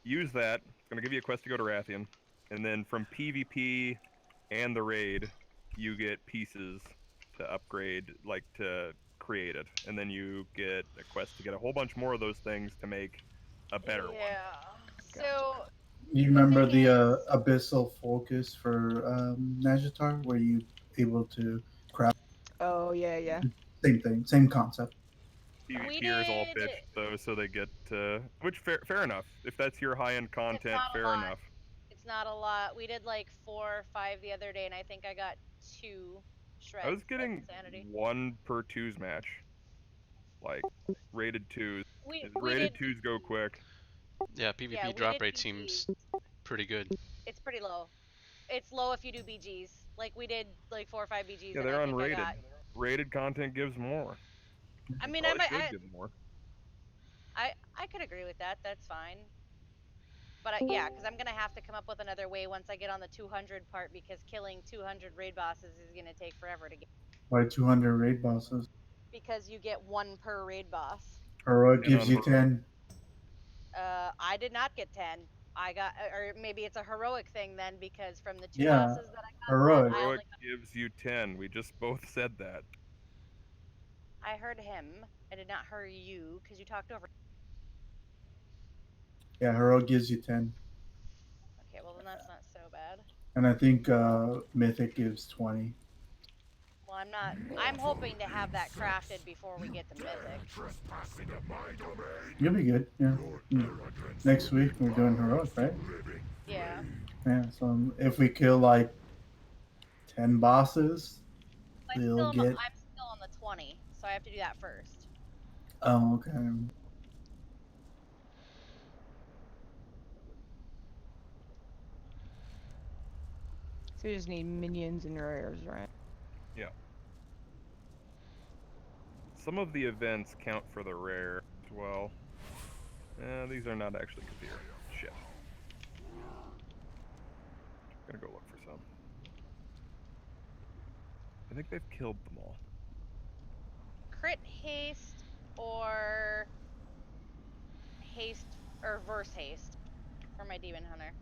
use that. It's gonna give you a quest to go to Rathian, and then from PvP and the raid, you get pieces to upgrade, like to create it, and then you get a quest to get a whole bunch more of those things to make a better one.
Yeah. So
You remember the abyssal focus for Najatar, where you able to craft?
Oh yeah.
Same thing, same concept.
PvPers all bitch though, so they get which fair enough. If that's your high-end content, fair enough.
it's not a lot. We did like 4 or 5 the other day, and I think I got 2 shreds.
I was getting
of sanity.
1 per 2s match, like rated 2s.
We
Rated
did-
2s go quick.
Yeah, PvP
we
drop
did
rate
BGs.
seems pretty good.
It's pretty low. It's low if you do BGs. Like we did like 4 or 5 BGs.
Yeah,
and
they're
I think
unrated.
I got.
Rated content gives more.
I mean,
Probably should give more.
I could agree with that. That's fine. But yeah, because I'm gonna have to come up with another way once I get on the 200 part, because killing 200 raid bosses is gonna take forever to get.
Why 200 raid bosses?
Because you get 1 per raid boss.
Heroic gives you 10.
I did not get 10. I got, or maybe it's a heroic thing then, because from the 2
Yeah,
bosses that I got,
heroic.
Heroic gives you 10. We just both said that.
I heard him. I did not hear you because you talked over.
Yeah, heroic gives you 10.
Okay, well then that's not so bad.
And I think Mythic gives 20.
Well, I'm hoping to have that crafted before we get to Mythic.
You'll be good. Yeah. Next week we're doing heroic, right?
Yeah.
Yeah. So if we kill like 10 bosses, we'll get.
I'm still on the 20, so I have to do that first.
Oh, okay.
So you just need minions and rares, right?
Yeah. Some of the events count for the rare as well. These are not actually Kathir. Shit. Gonna go look for some. I think they've killed them all.
Crit haste or haste or verse haste for my demon hunter.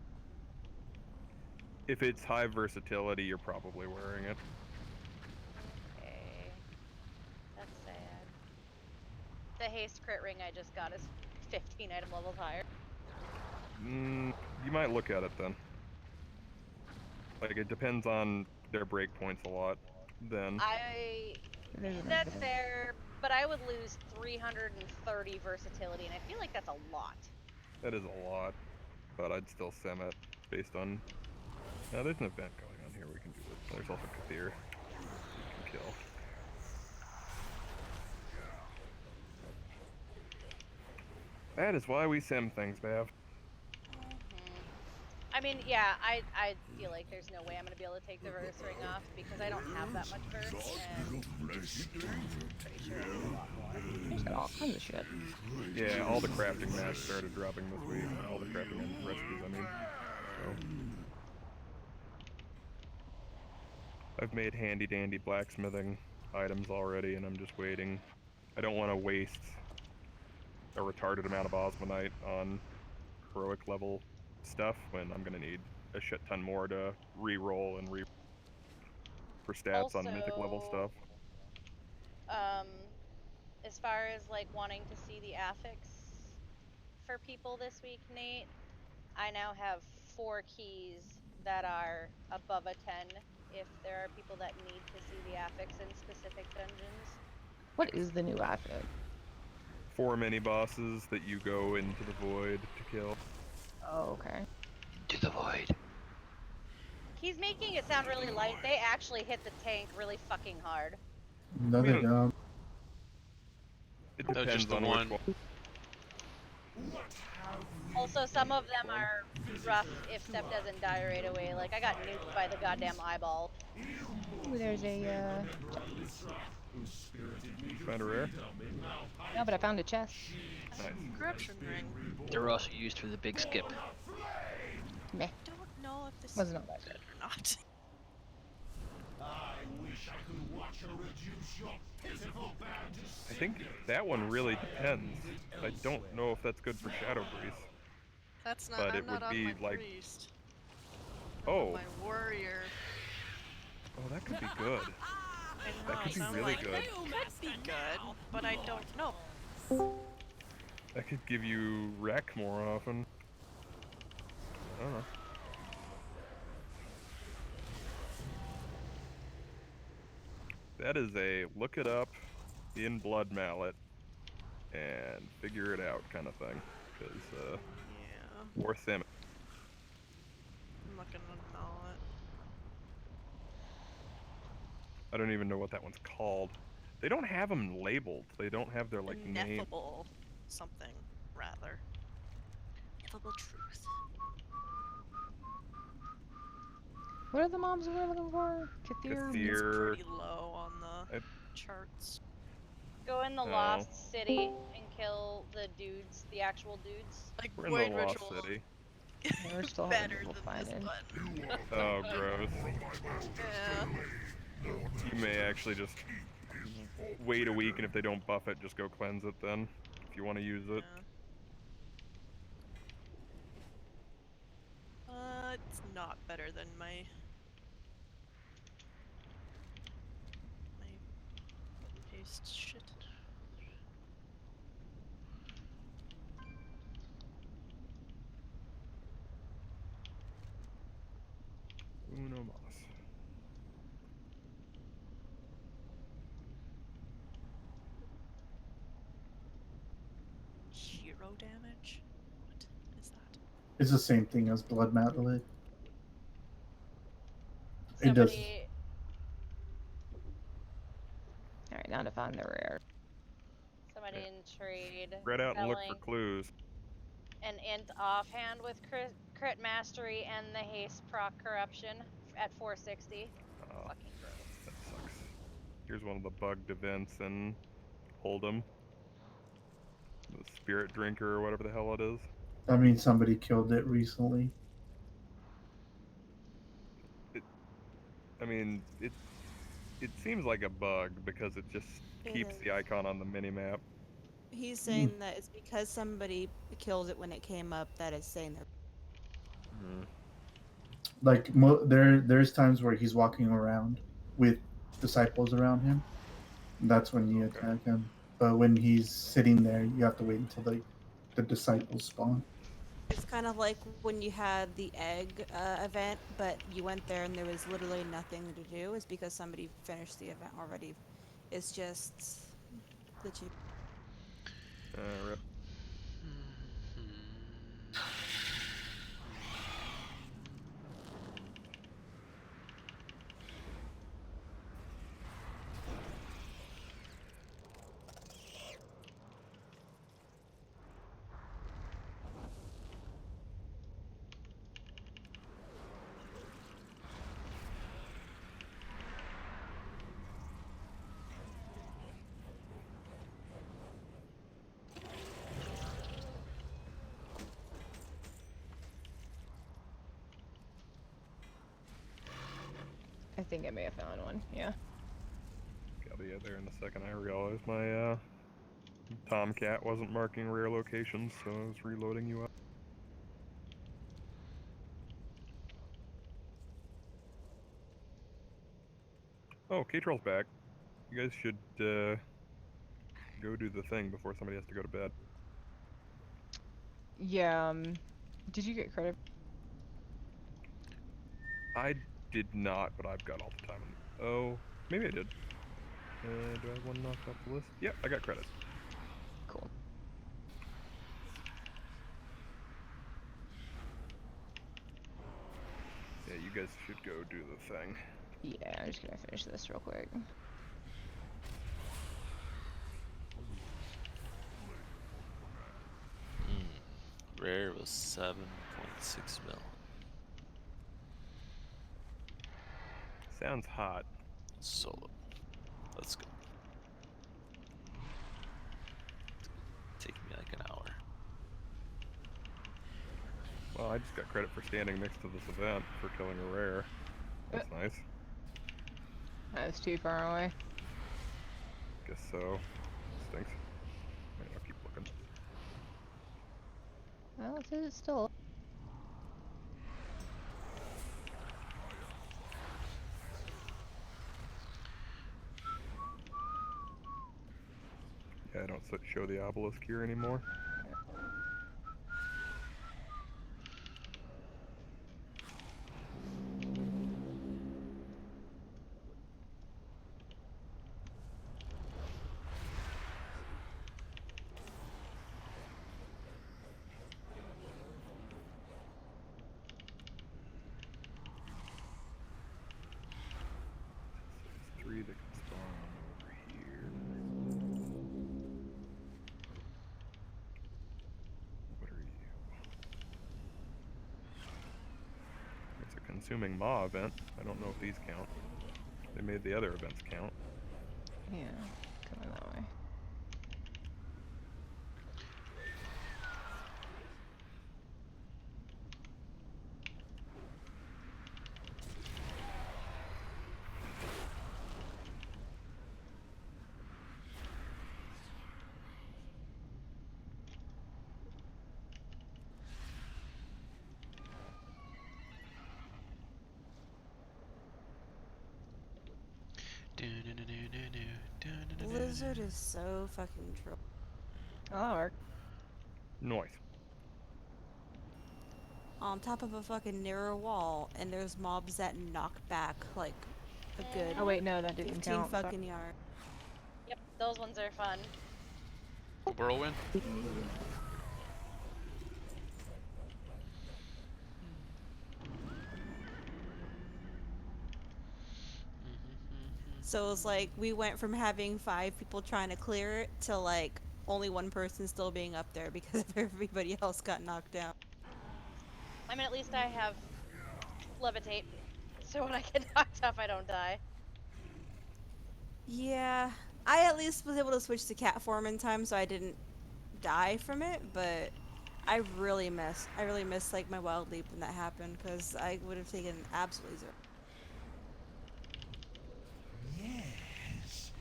If it's high versatility, you're probably wearing it.
Okay. That's sad. The haste crit ring I just got is 15 item levels higher.
You might look at it then. Like, it depends on their breakpoints a lot. Then
That's fair, but I would lose 330 versatility, and I feel like that's a lot.
that is a lot, but I'd still sim it based on. Now there's an event going on here. We can do this. There's also Kathir. We can kill. That is why we sim things, Bav.
I mean, yeah, I feel like there's no way I'm gonna be able to take the verse ring off because I don't have that much verse, and pretty sure I need a lot more.
He's got all kinds of shit.
Yeah, all the crafting mats started dropping this week. All the crafting and recipes, I mean. So. I've made handy dandy blacksmithing items already, and I'm just waiting. I don't want to waste a retarded amount of osmonite on heroic level stuff when I'm gonna need a shit ton more to re-roll and for stats on mythic level stuff.
As far as like wanting to see the affix for people this week, Nate, I now have 4 keys that are above a 10 if there are people that need to see the affix in specific dungeons.
What is the new affix?
4 mini bosses that you go into the void to kill.
Oh, okay.
To the void.
He's making it sound really light. They actually hit the tank really fucking hard.
No, they don't.
It depends on
one.
which one.
Also, some of them are rough if Step doesn't die right away. Like, I got nuked by the goddamn eyeball.
Ooh, there's a,
Found a rare?
No, but I found a chest.
Nice.
Corruption ring.
They're also used for the big skip.
Meh.
Don't know if this
Wasn't all that good.
or not.
I wish I could watch her reduce your pitiful band to
I think that one really depends. I don't know if that's good for Shadow Breeze.
That's not.
But
I'm
it
not
would
on
be
my
like.
priest.
Oh.
My warrior.
Oh, that could be good. That could be
I'm
really
like,
good.
Could be good, but I don't know.
That could give you wreck more often. I don't know. That is a look it up in Blood Mallet and figure it out kind of thing. Because,
yeah.
Or sim.
I'm looking at mallet.
I don't even know what that one's called. They don't have them labeled. They don't have their, like, name.
Ineffable something, rather. Ineffable truth.
What are the mobs we're looking for? Kathir?
It's pretty low on the charts.
Go in the Lost City and kill the dudes, the actual dudes.
Like
We're in the Lost City.
Yeah, we're still
better
having trouble
than
finding.
Oh, gross.
Yeah.
You may actually just wait a week, and if they don't buff it, just go cleanse it then, if you want to use it.
It's not better than my paste shit.
Uno mas.
Hero damage? What is that?
It's the same thing as Blood Mallet. It
Somebody...
does.
Alright, now to find the rare.
Somebody in trade.
Spread out and look for
selling
clues.
an int offhand with crit mastery and the haste proc corruption at 460.
Oh,
Fucking gross.
that sucks. Here's one of the bugged events in Hold'em. The Spirit Drinker or whatever the hell it is.
I mean, somebody killed it recently.
It seems like a bug because it just keeps the icon on the minimap.
He's saying that it's because somebody killed it when it came up that it's saying that.
Like there's times where he's walking around with disciples around him. That's when you attack him. But when he's sitting there, you have to wait until the disciples spawn.
It's kind of like when you had the egg event, but you went there and there was literally nothing to do. It's because somebody finished the event already. It's just glitchy.
Rip.
I think I may have found one. Yeah.
I'll be there in a second. I realized my Tomcat wasn't marking rare locations, so I was reloading you up. Oh, K-Troll's back. You guys should go do the thing before somebody has to go to bed.
Yeah. Did you get credit?
I did not, but I've got all the time. Oh, maybe I did. Do I have one knocked off the list? Yep, I got credit.
Cool.
Yeah, you guys should go do the thing.
Yeah, I'm just gonna finish this real quick.
Rare was 7.6 mil.
Sounds hot.
Solo. Let's go. Take me like an hour.
Well, I just got credit for standing next to this event for killing a rare. That's nice.
That's too far away.
Guess so. Stinks. I'll keep looking.
Well, it says it's still up.
Yeah, I don't show the obelisk here anymore. There's 3 that can spawn over here. What are you? It's a consuming maw event. I don't know if these count. They made the other events count.
Yeah, coming that way.
Blizzard is so fucking troll.
Oh, that'll work.
Noise.
On top of a fucking narrow wall, and there's mobs that knock back like a good.
Oh wait, no, that didn't
15
count.
fucking yards.
Yep, those ones are fun.
Whirlwind?
So it was like we went from having 5 people trying to clear it to like only 1 person still being up there because everybody else got knocked down.
I mean, at least I have levitate, so when I get knocked off, I don't die.
Yeah, I at least was able to switch to cat form in time, so I didn't die from it. But I really miss like my wild leap when that happened because I would have taken absolutely 0.
Yes,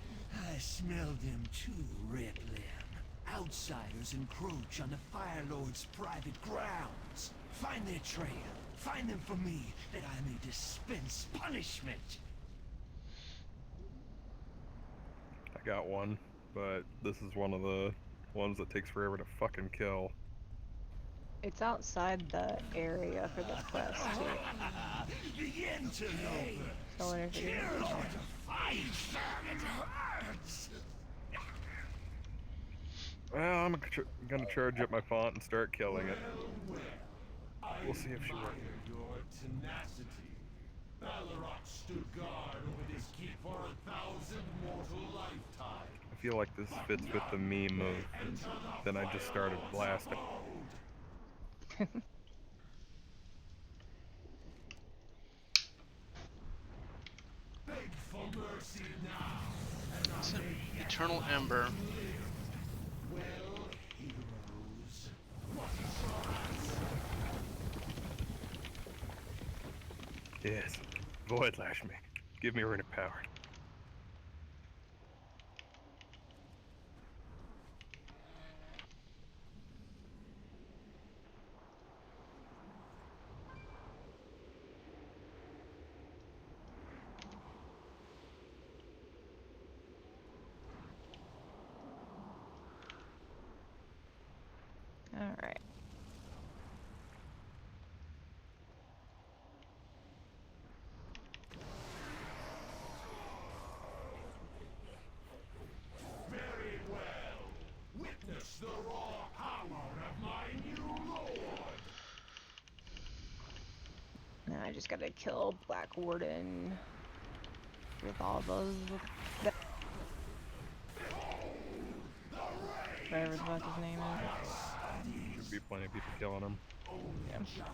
I smell them too, Red Limb. Outsiders encroach on the Fire Lord's private grounds. Find their trail. Find them for me, that I may dispense punishment.
I got one, but this is one of the ones that takes forever to fucking kill.
It's outside the area for the quest too.
The interloper.
So I wonder if it is.
Kill or to fight. It hurts.
Well, I'm gonna charge up my font and start killing it. We'll see if she works.
Your tenacity. Balrog stood guard over this keep for 1,000 mortal lifetimes.
I feel like this fits with the meme of then I just started blasting.
Beg for mercy now.
It's an eternal ember.
Well, heroes. What
Yes. Void lash me. Give me ring of power.
All right.
Very well. Witness the raw power of my new lord.
Now I just gotta kill Black Warden with all those. Whatever the fuck his name is.
Should be plenty of people killing him.
Yeah.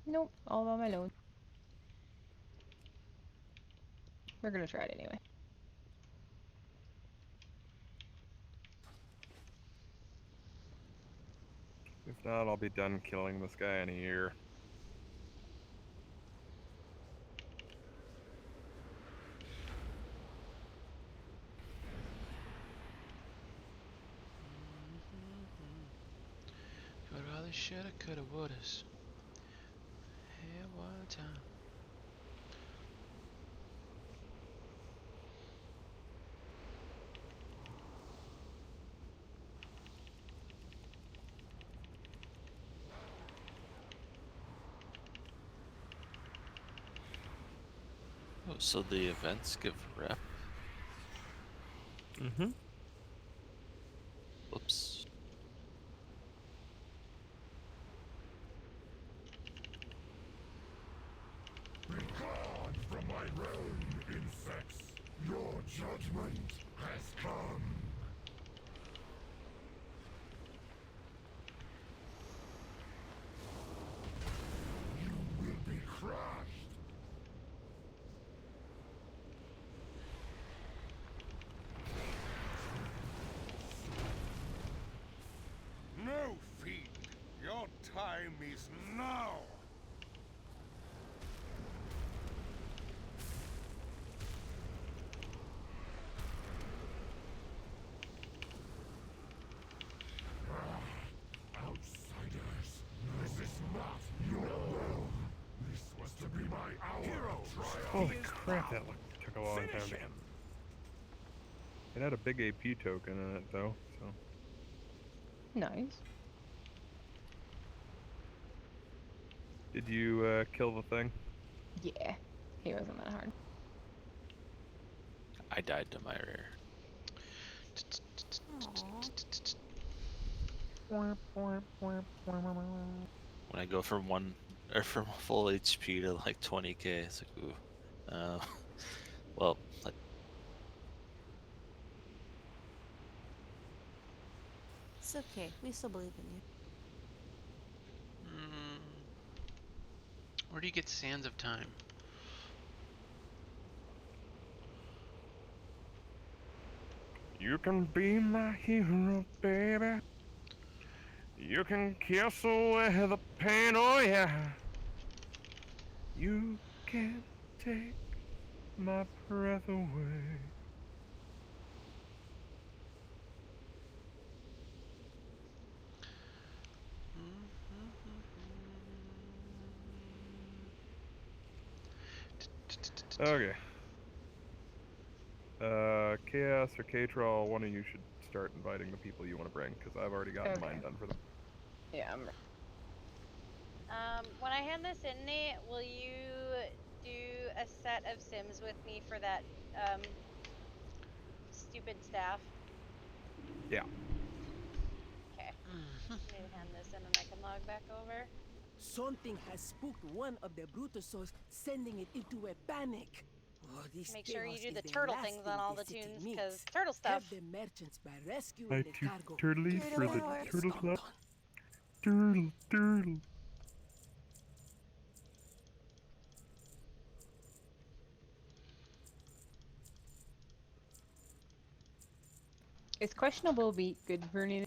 Nope, all by my own. We're gonna try it anyway.
If not, I'll be done killing this guy in a year.
Coulda, shoulda, coulda, wouldas. Had one time.
Oh, so the events give rep?
Mm-hmm.
Whoops.
Begone from my realm, insects. Your judgment has come. You will be crushed. No, fiend. Your time is now. Outsiders, this is not your will. This was to be my hour of triumph.
Holy crap, that took a long time to him. It had a big AP token in it, though, so.
Nice.
Did you kill the thing?
Yeah, he wasn't that hard.
I died to my rare. When I go from from full HP to like 20k, it's like ooh. Well,
It's okay. We still believe in you.
Where do you get Sands of Time?
You can be my hero, baby. You can kiss away the pain, oh yeah. You can take my breath away. Okay. Chaos or K-Troll, one of you should start inviting the people you want to bring, because I've already gotten mine done for them.
Yeah, I'm.
When I hand this in, Nate, will you do a set of Sims with me for that stupid staff?
Yeah.
Okay. Need to hand this in and I can log back over.
Something has spooked one of the Brutusos, sending it into a panic. Oh, this
Make sure you
chaos
do
is
the
the
turtle
last
things
thing
on all
the
the
city
tunes,
needs.
because turtle stuff.
Help the merchants by rescuing
Hi,
the
two
cargo.
turtlies for the
Before it
turtle
gets
club.
undone.
Turtle.
Is questionable meat good for anything?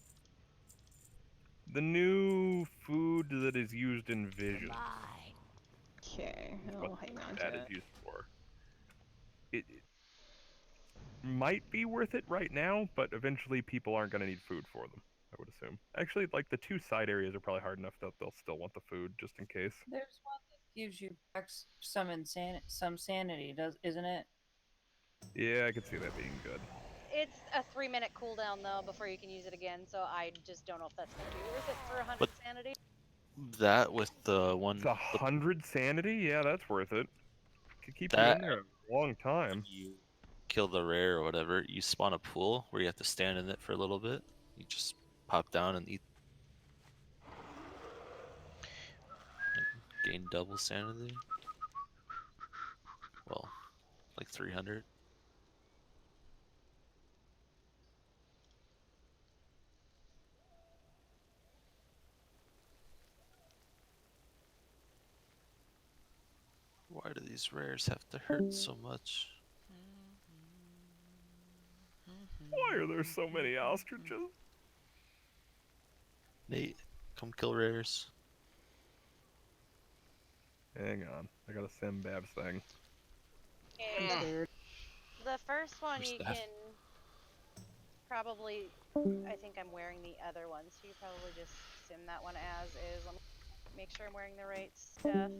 The new food that is used in Vision.
Okay,
Is
I'll
what
hang on
that
to
is
it.
used for. It might be worth it right now, but eventually people aren't going to need food for them, I would assume. Actually, like the two side areas are probably hard enough that they'll still want the food just in case.
There's one that gives you back some sanity, isn't it?
Yeah, I could see that being good.
It's a 3-minute cooldown though before you can use it again, so I just don't know if that's gonna be worth it for 100
But
sanity.
that with the one,
It's 100 sanity? Yeah, that's worth it. Could keep you
that
in there a long time.
you kill the rare or whatever, you spawn a pool where you have to stand in it for a little bit. You just pop down and eat. And gain double sanity. Well, like 300. Why do these rares have to hurt so much?
Why are there so many ostriches?
Nate, come kill rares.
Hang on, I got a Sim Babs thing.
Okay. The first one
Your
you
staff.
can probably, I think I'm wearing the other one, so you probably just sim that one as is. Let me make sure I'm wearing the right stuff.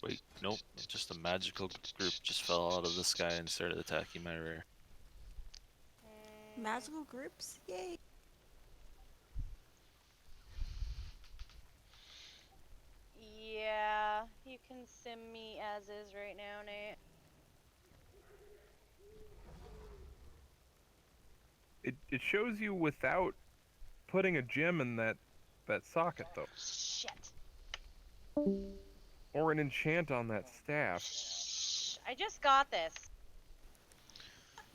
Wait, nope. Just a magical group just fell out of the sky and started attacking my rare.
Magical groups? Yay.
Yeah, you can sim me as is right now, Nate.
It shows you without putting a gem in that socket though.
Shit.
Or an enchant on that staff.
I just got this.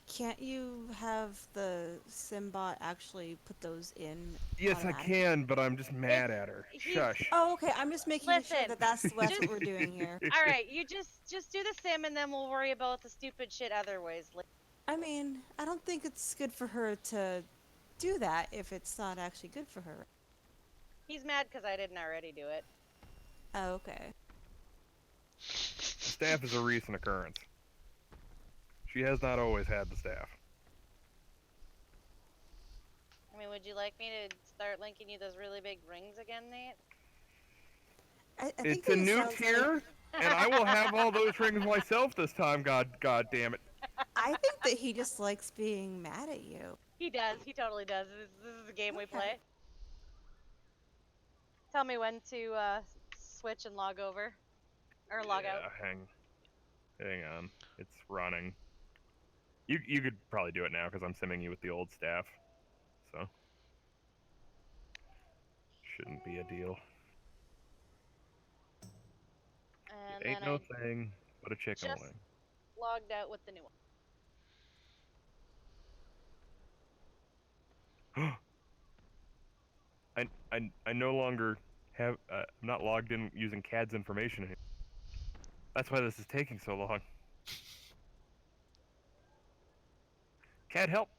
Can't you have the Simbot actually put those in?
Yes, I can, but I'm just mad at her. Shush.
Oh, okay. I'm just making
Listen,
sure that that's what we're doing here.
All right, you just do the sim and then we'll worry about the stupid shit otherwise.
I mean, I don't think it's good for her to do that if it's not actually good for her.
He's mad because I didn't already do it.
Oh, okay.
The staff is a recent occurrence. She has not always had the staff.
I mean, would you like me to start linking you those really big rings again, Nate?
I
It's a new tier, and I will have all those rings myself this time. God damn it!
I think that he just likes being mad at you.
He does. He totally does. This is a game we play. Tell me when to switch and log over. Or log out.
Hang on. It's running. You could probably do it now because I'm simming you with the old staff. So shouldn't be a deal.
And
It ain't
then
no
I
thing but a chicken
just
wing.
logged out with the new one.
I no longer have. I'm not logged in using CAD's information here. That's why this is taking so long. CAD, help!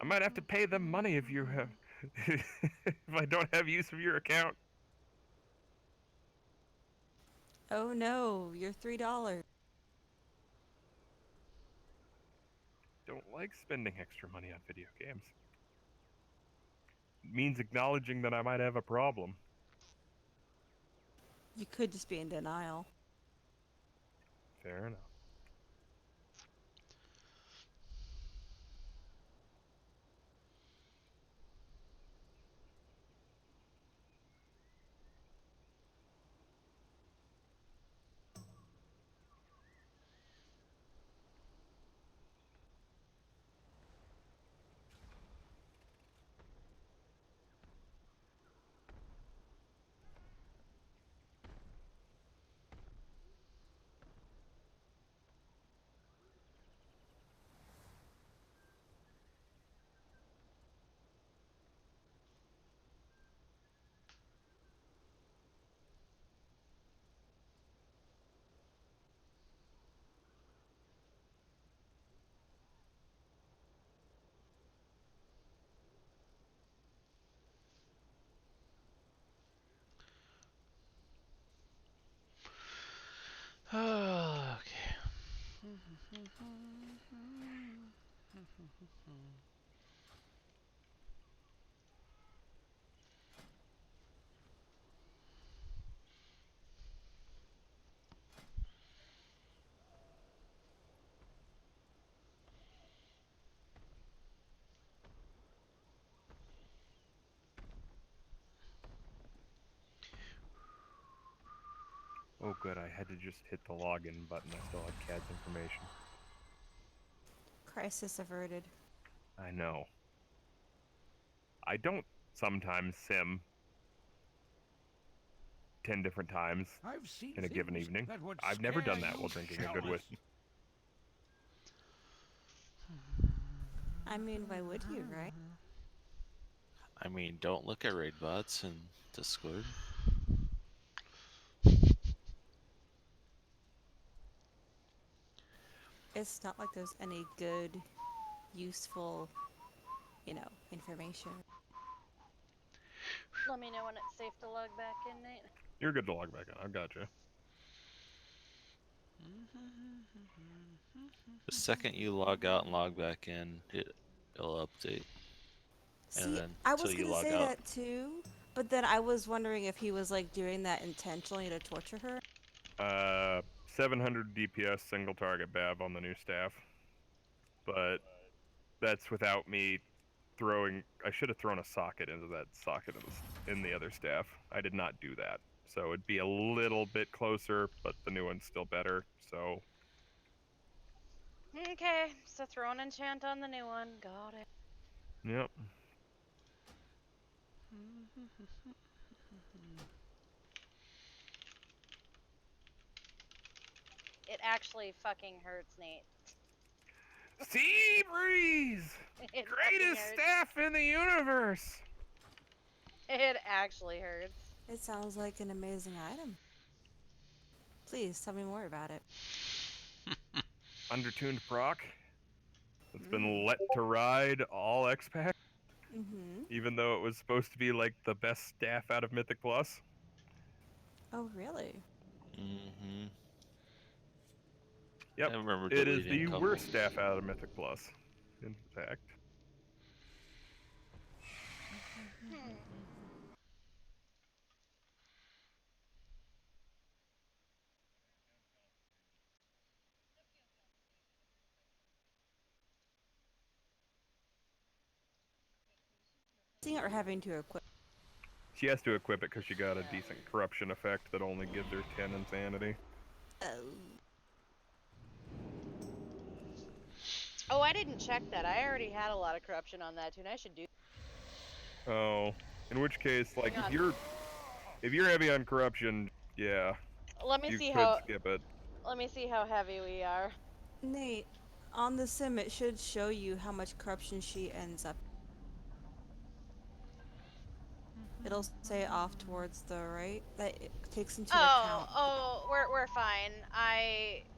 I might have to pay them money if you if I don't have use of your account.
Oh no, you're $3.
Don't like spending extra money on video games. means acknowledging that I might have a problem.
You could just be in denial.
Fair enough.
Okay.
Oh, good. I had to just hit the login button. I still have CAD's information.
Crisis averted.
I know. I don't sometimes sim 10 different times
I've seen
in a given
things
evening.
that would
I've never
scare
done that
you
while drinking a good
shitless.
whiskey.
I mean, why would you, right?
I mean, don't look at raid bots and Discord.
It's not like there's any good, useful, information.
Let me know when it's safe to log back in, Nate.
You're good to log back in. I've got you.
The second you log out and log back in, it'll update. And
See,
then
I
till
was
you
gonna
log
say
out.
that too, but then I was wondering if he was like doing that intentionally to torture her.
700 DPS single target BAV on the new staff. But that's without me throwing... I should have thrown a socket into that socket in the other staff. I did not do that. So it'd be a little bit closer, but the new one's still better, so...
Okay, so throw an enchant on the new one. Got it.
Yep.
It actually fucking hurts, Nate.
Sea Breeze!
It
Greatest
fucking hurts.
staff in the universe!
It actually hurts.
It sounds like an amazing item. Please tell me more about it.
Undertuned proc. It's been let to ride all X-Pack. Even though it was supposed to be like the best staff out of Mythic Plus.
Oh, really?
Mm-hmm.
Yep.
I remember
It is
deleting
the
a couple.
worst staff out of Mythic Plus. In fact.
Or having to equip.
She has to equip it because she got a decent corruption effect that only gives her 10 insanity.
Oh, I didn't check that. I already had a lot of corruption on that tune. I should do.
Oh, in which case, like,
Hang
if you're heavy on corruption, yeah,
Let me
you
see
could
how.
skip it.
Let me see how heavy we are.
Nate, on the sim, it should show you how much corruption she ends up. It'll say off towards the right. That it takes into account.
Oh, we're fine.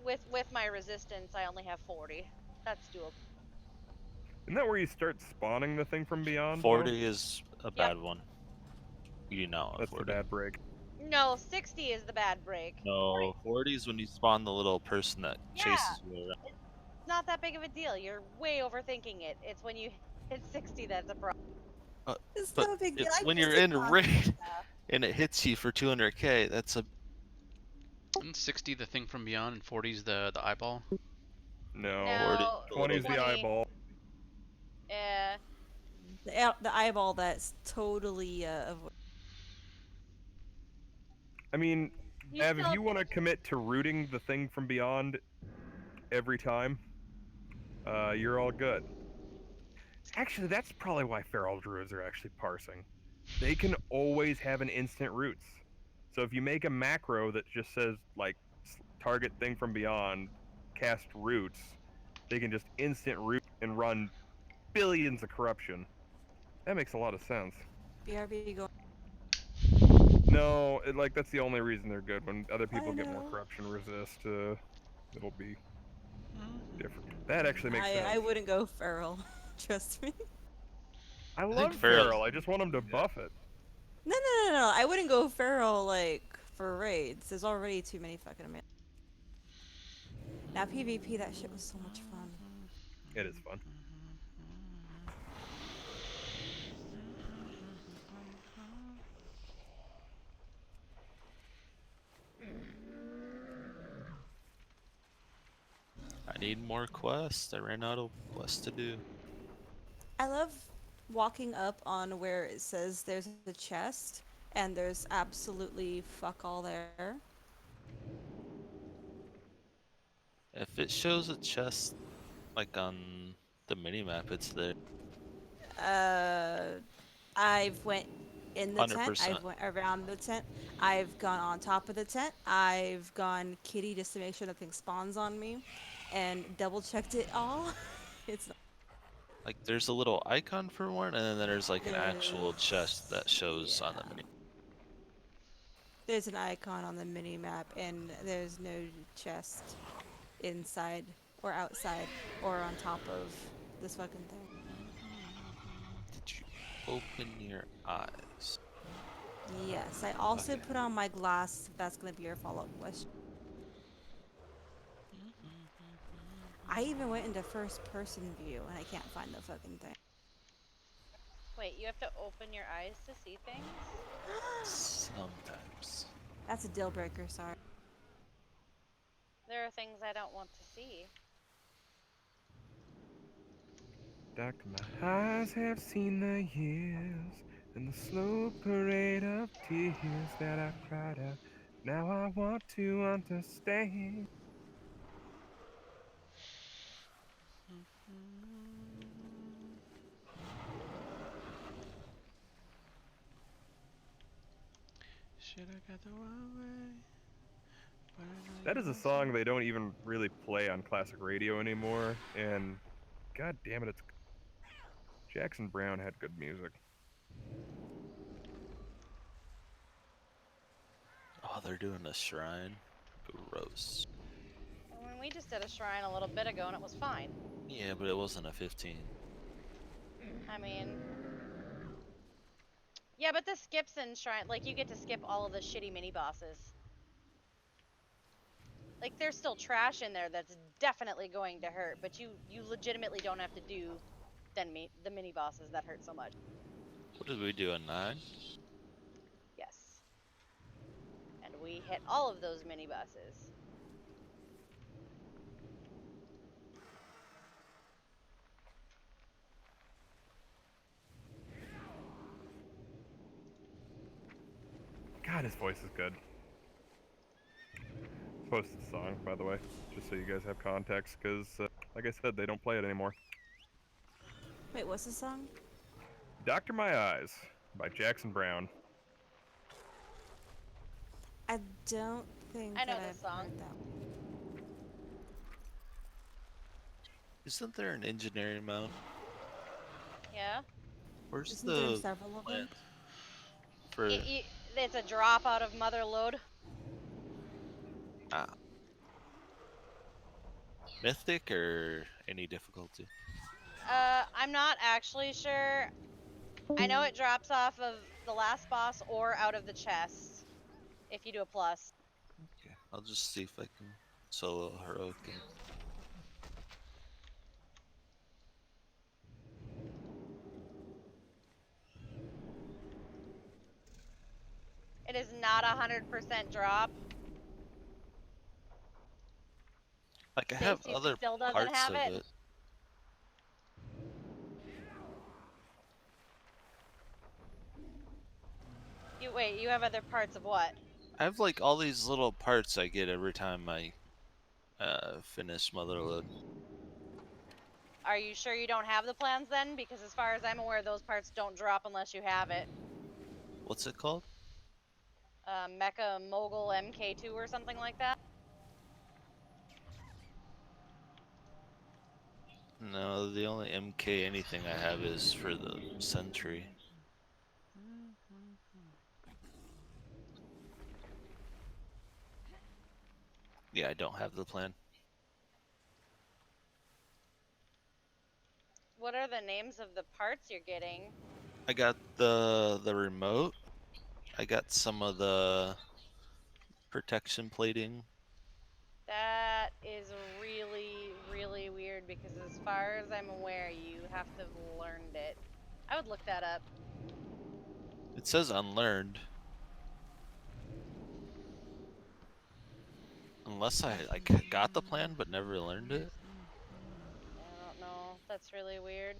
With my resistance, I only have 40. That's doable.
Isn't that where you start spawning the thing from beyond?
40 is a bad one. You do not want
That's
40.
the bad break.
No, 60 is the bad break.
No, 40 is when you spawn the little person that chases you around.
It's not that big of a deal. You're way overthinking it. It's when you hit 60 that's a problem.
It's
But
no big deal. I
when
used
you're
it
in a
constantly.
raid and it hits you for 200k, that's a
Isn't 60 the thing from beyond and 40's the eyeball?
No.
or
No,
the
20
little
is the
20.
eyeball.
Yeah.
The eyeball that's totally
I mean,
You
Ev, if
still.
you want to commit to rooting the thing from beyond every time, you're all good. Actually, that's probably why feral druids are actually parsing. They can always have an instant roots. So if you make a macro that just says like target thing from beyond, cast roots, they can just instant root and run billions of corruption. That makes a lot of sense.
BRB going.
No, like that's the only reason they're good. When other people
I
get more
know.
corruption resist, it'll be different. That actually makes sense.
I wouldn't go feral. Trust me.
I
think
love
feral.
feral. I just want them to buff it.
No. I wouldn't go feral like for raids. There's already too many fucking men. Now PvP, that shit was so much fun.
It is fun.
I need more quests. I ran out of quests to do.
I love walking up on where it says there's a chest and there's absolutely fuck all there.
If it shows a chest like on the minimap, it's there.
I've went in the tent.
100%.
I've went around the tent. I've gone on top of the tent. I've gone kitty just to make sure nothing spawns on me, and double checked it all. It's not,
Like there's a little icon for one, and then there's like an actual chest
there's
that shows on the mini.
there's an icon on the mini map, and there's no chest inside or outside or on top of this fucking thing.
Did you open your eyes?
Yes, I also
Okay.
put on my glass. If that's gonna be your follow-up question. I even went into first-person view, and I can't find the fucking thing.
Wait, you have to open your eyes to see things?
Sometimes.
That's a deal breaker. Sorry.
There are things I don't want to see.
Doctor, my eyes have seen the years and the slow parade of tears that I cried out. Now I want to understand.
Should I got the wrong way? But I know
That
you
is a
want
song they don't even really play on classic radio anymore, and god damn it, it's Jackson Brown had good music.
Oh, they're doing a shrine. Gross.
I mean, we just did a shrine a little bit ago and it was fine.
Yeah, but it wasn't a 15.
I mean... Yeah, but the skips in shrine, like, you get to skip all of the shitty mini-bosses. Like, there's still trash in there that's definitely going to hurt, but you legitimately don't have to do the mini-bosses that hurt so much.
What did we do, a 9?
Yes. And we hit all of those mini-bosses.
God, his voice is good. Post the song, by the way, just so you guys have context, because, like I said, they don't play it anymore.
Wait, what's the song?
Doctor My Eyes by Jackson Brown.
I don't think
I know
that
this
I've
song.
heard that one.
Isn't there an engineering mount?
Yeah?
Where's
Isn't there
the
several of them?
for
It's a drop out of Mother Load.
mythic or any difficulty?
I'm not actually sure. I know it drops off of the last boss or out of the chest if you do a plus.
Okay, I'll just see if I can solo a heroic game.
not 100% drop.
Like I have
Stacy
other
still doesn't
parts
have
of
it.
it.
You have other parts of what?
I have like all these little parts I get every time I finish Motherload.
Are you sure you don't have the plans then? Because as far as I'm aware, those parts don't drop unless you have it.
What's it called?
Mecha Mogul MK2 or something like that.
No, the only MK anything I have is for the Sentry. Yeah, I don't have the plan.
What are the names of the parts you're getting?
I got the remote. I got some of the protection plating.
That is really, really weird because as far as I'm aware, you have to have learned it. I would look that up.
It says unlearned. Unless I like got the plan but never learned it.
I don't know. That's really weird.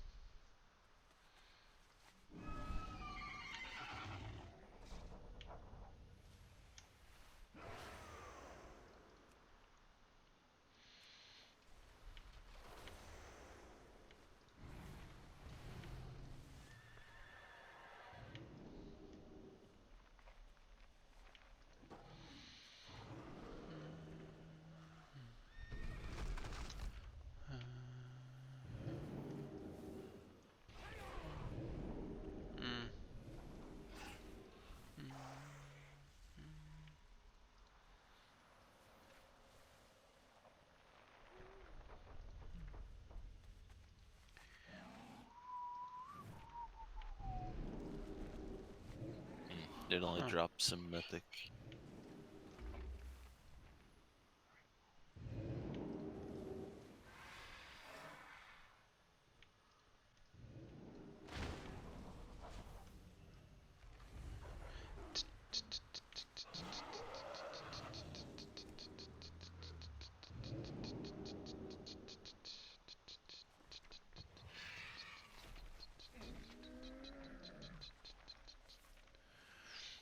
It only drops some mythic.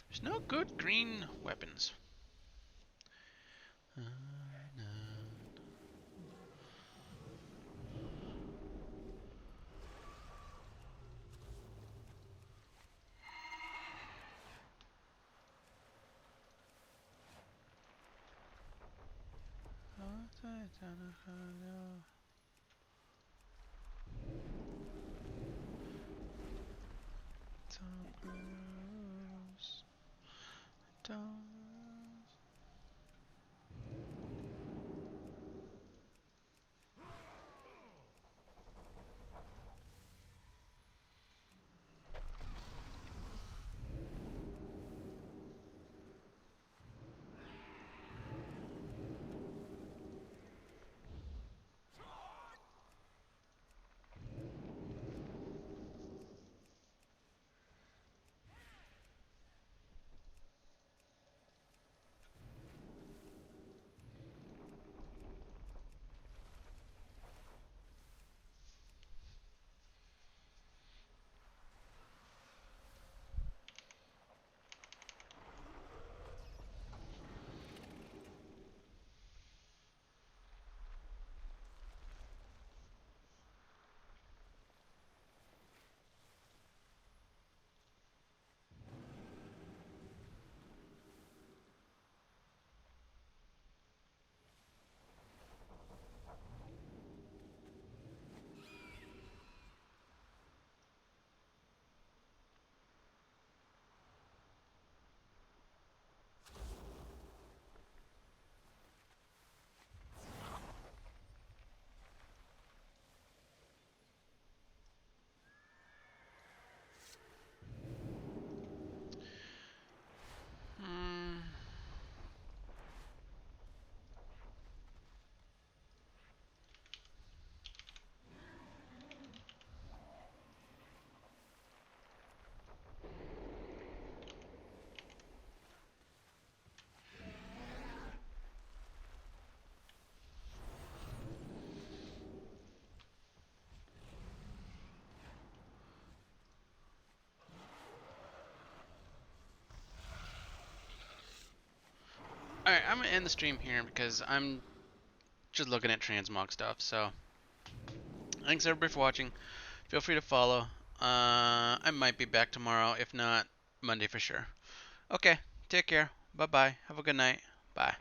There's no good green weapons. end the stream here because I'm just looking at Transmog stuff. So thanks everybody for watching. Feel free to follow. I might be back tomorrow. If not, Monday for sure. Okay, take care. Bye bye. Have a good night. Bye.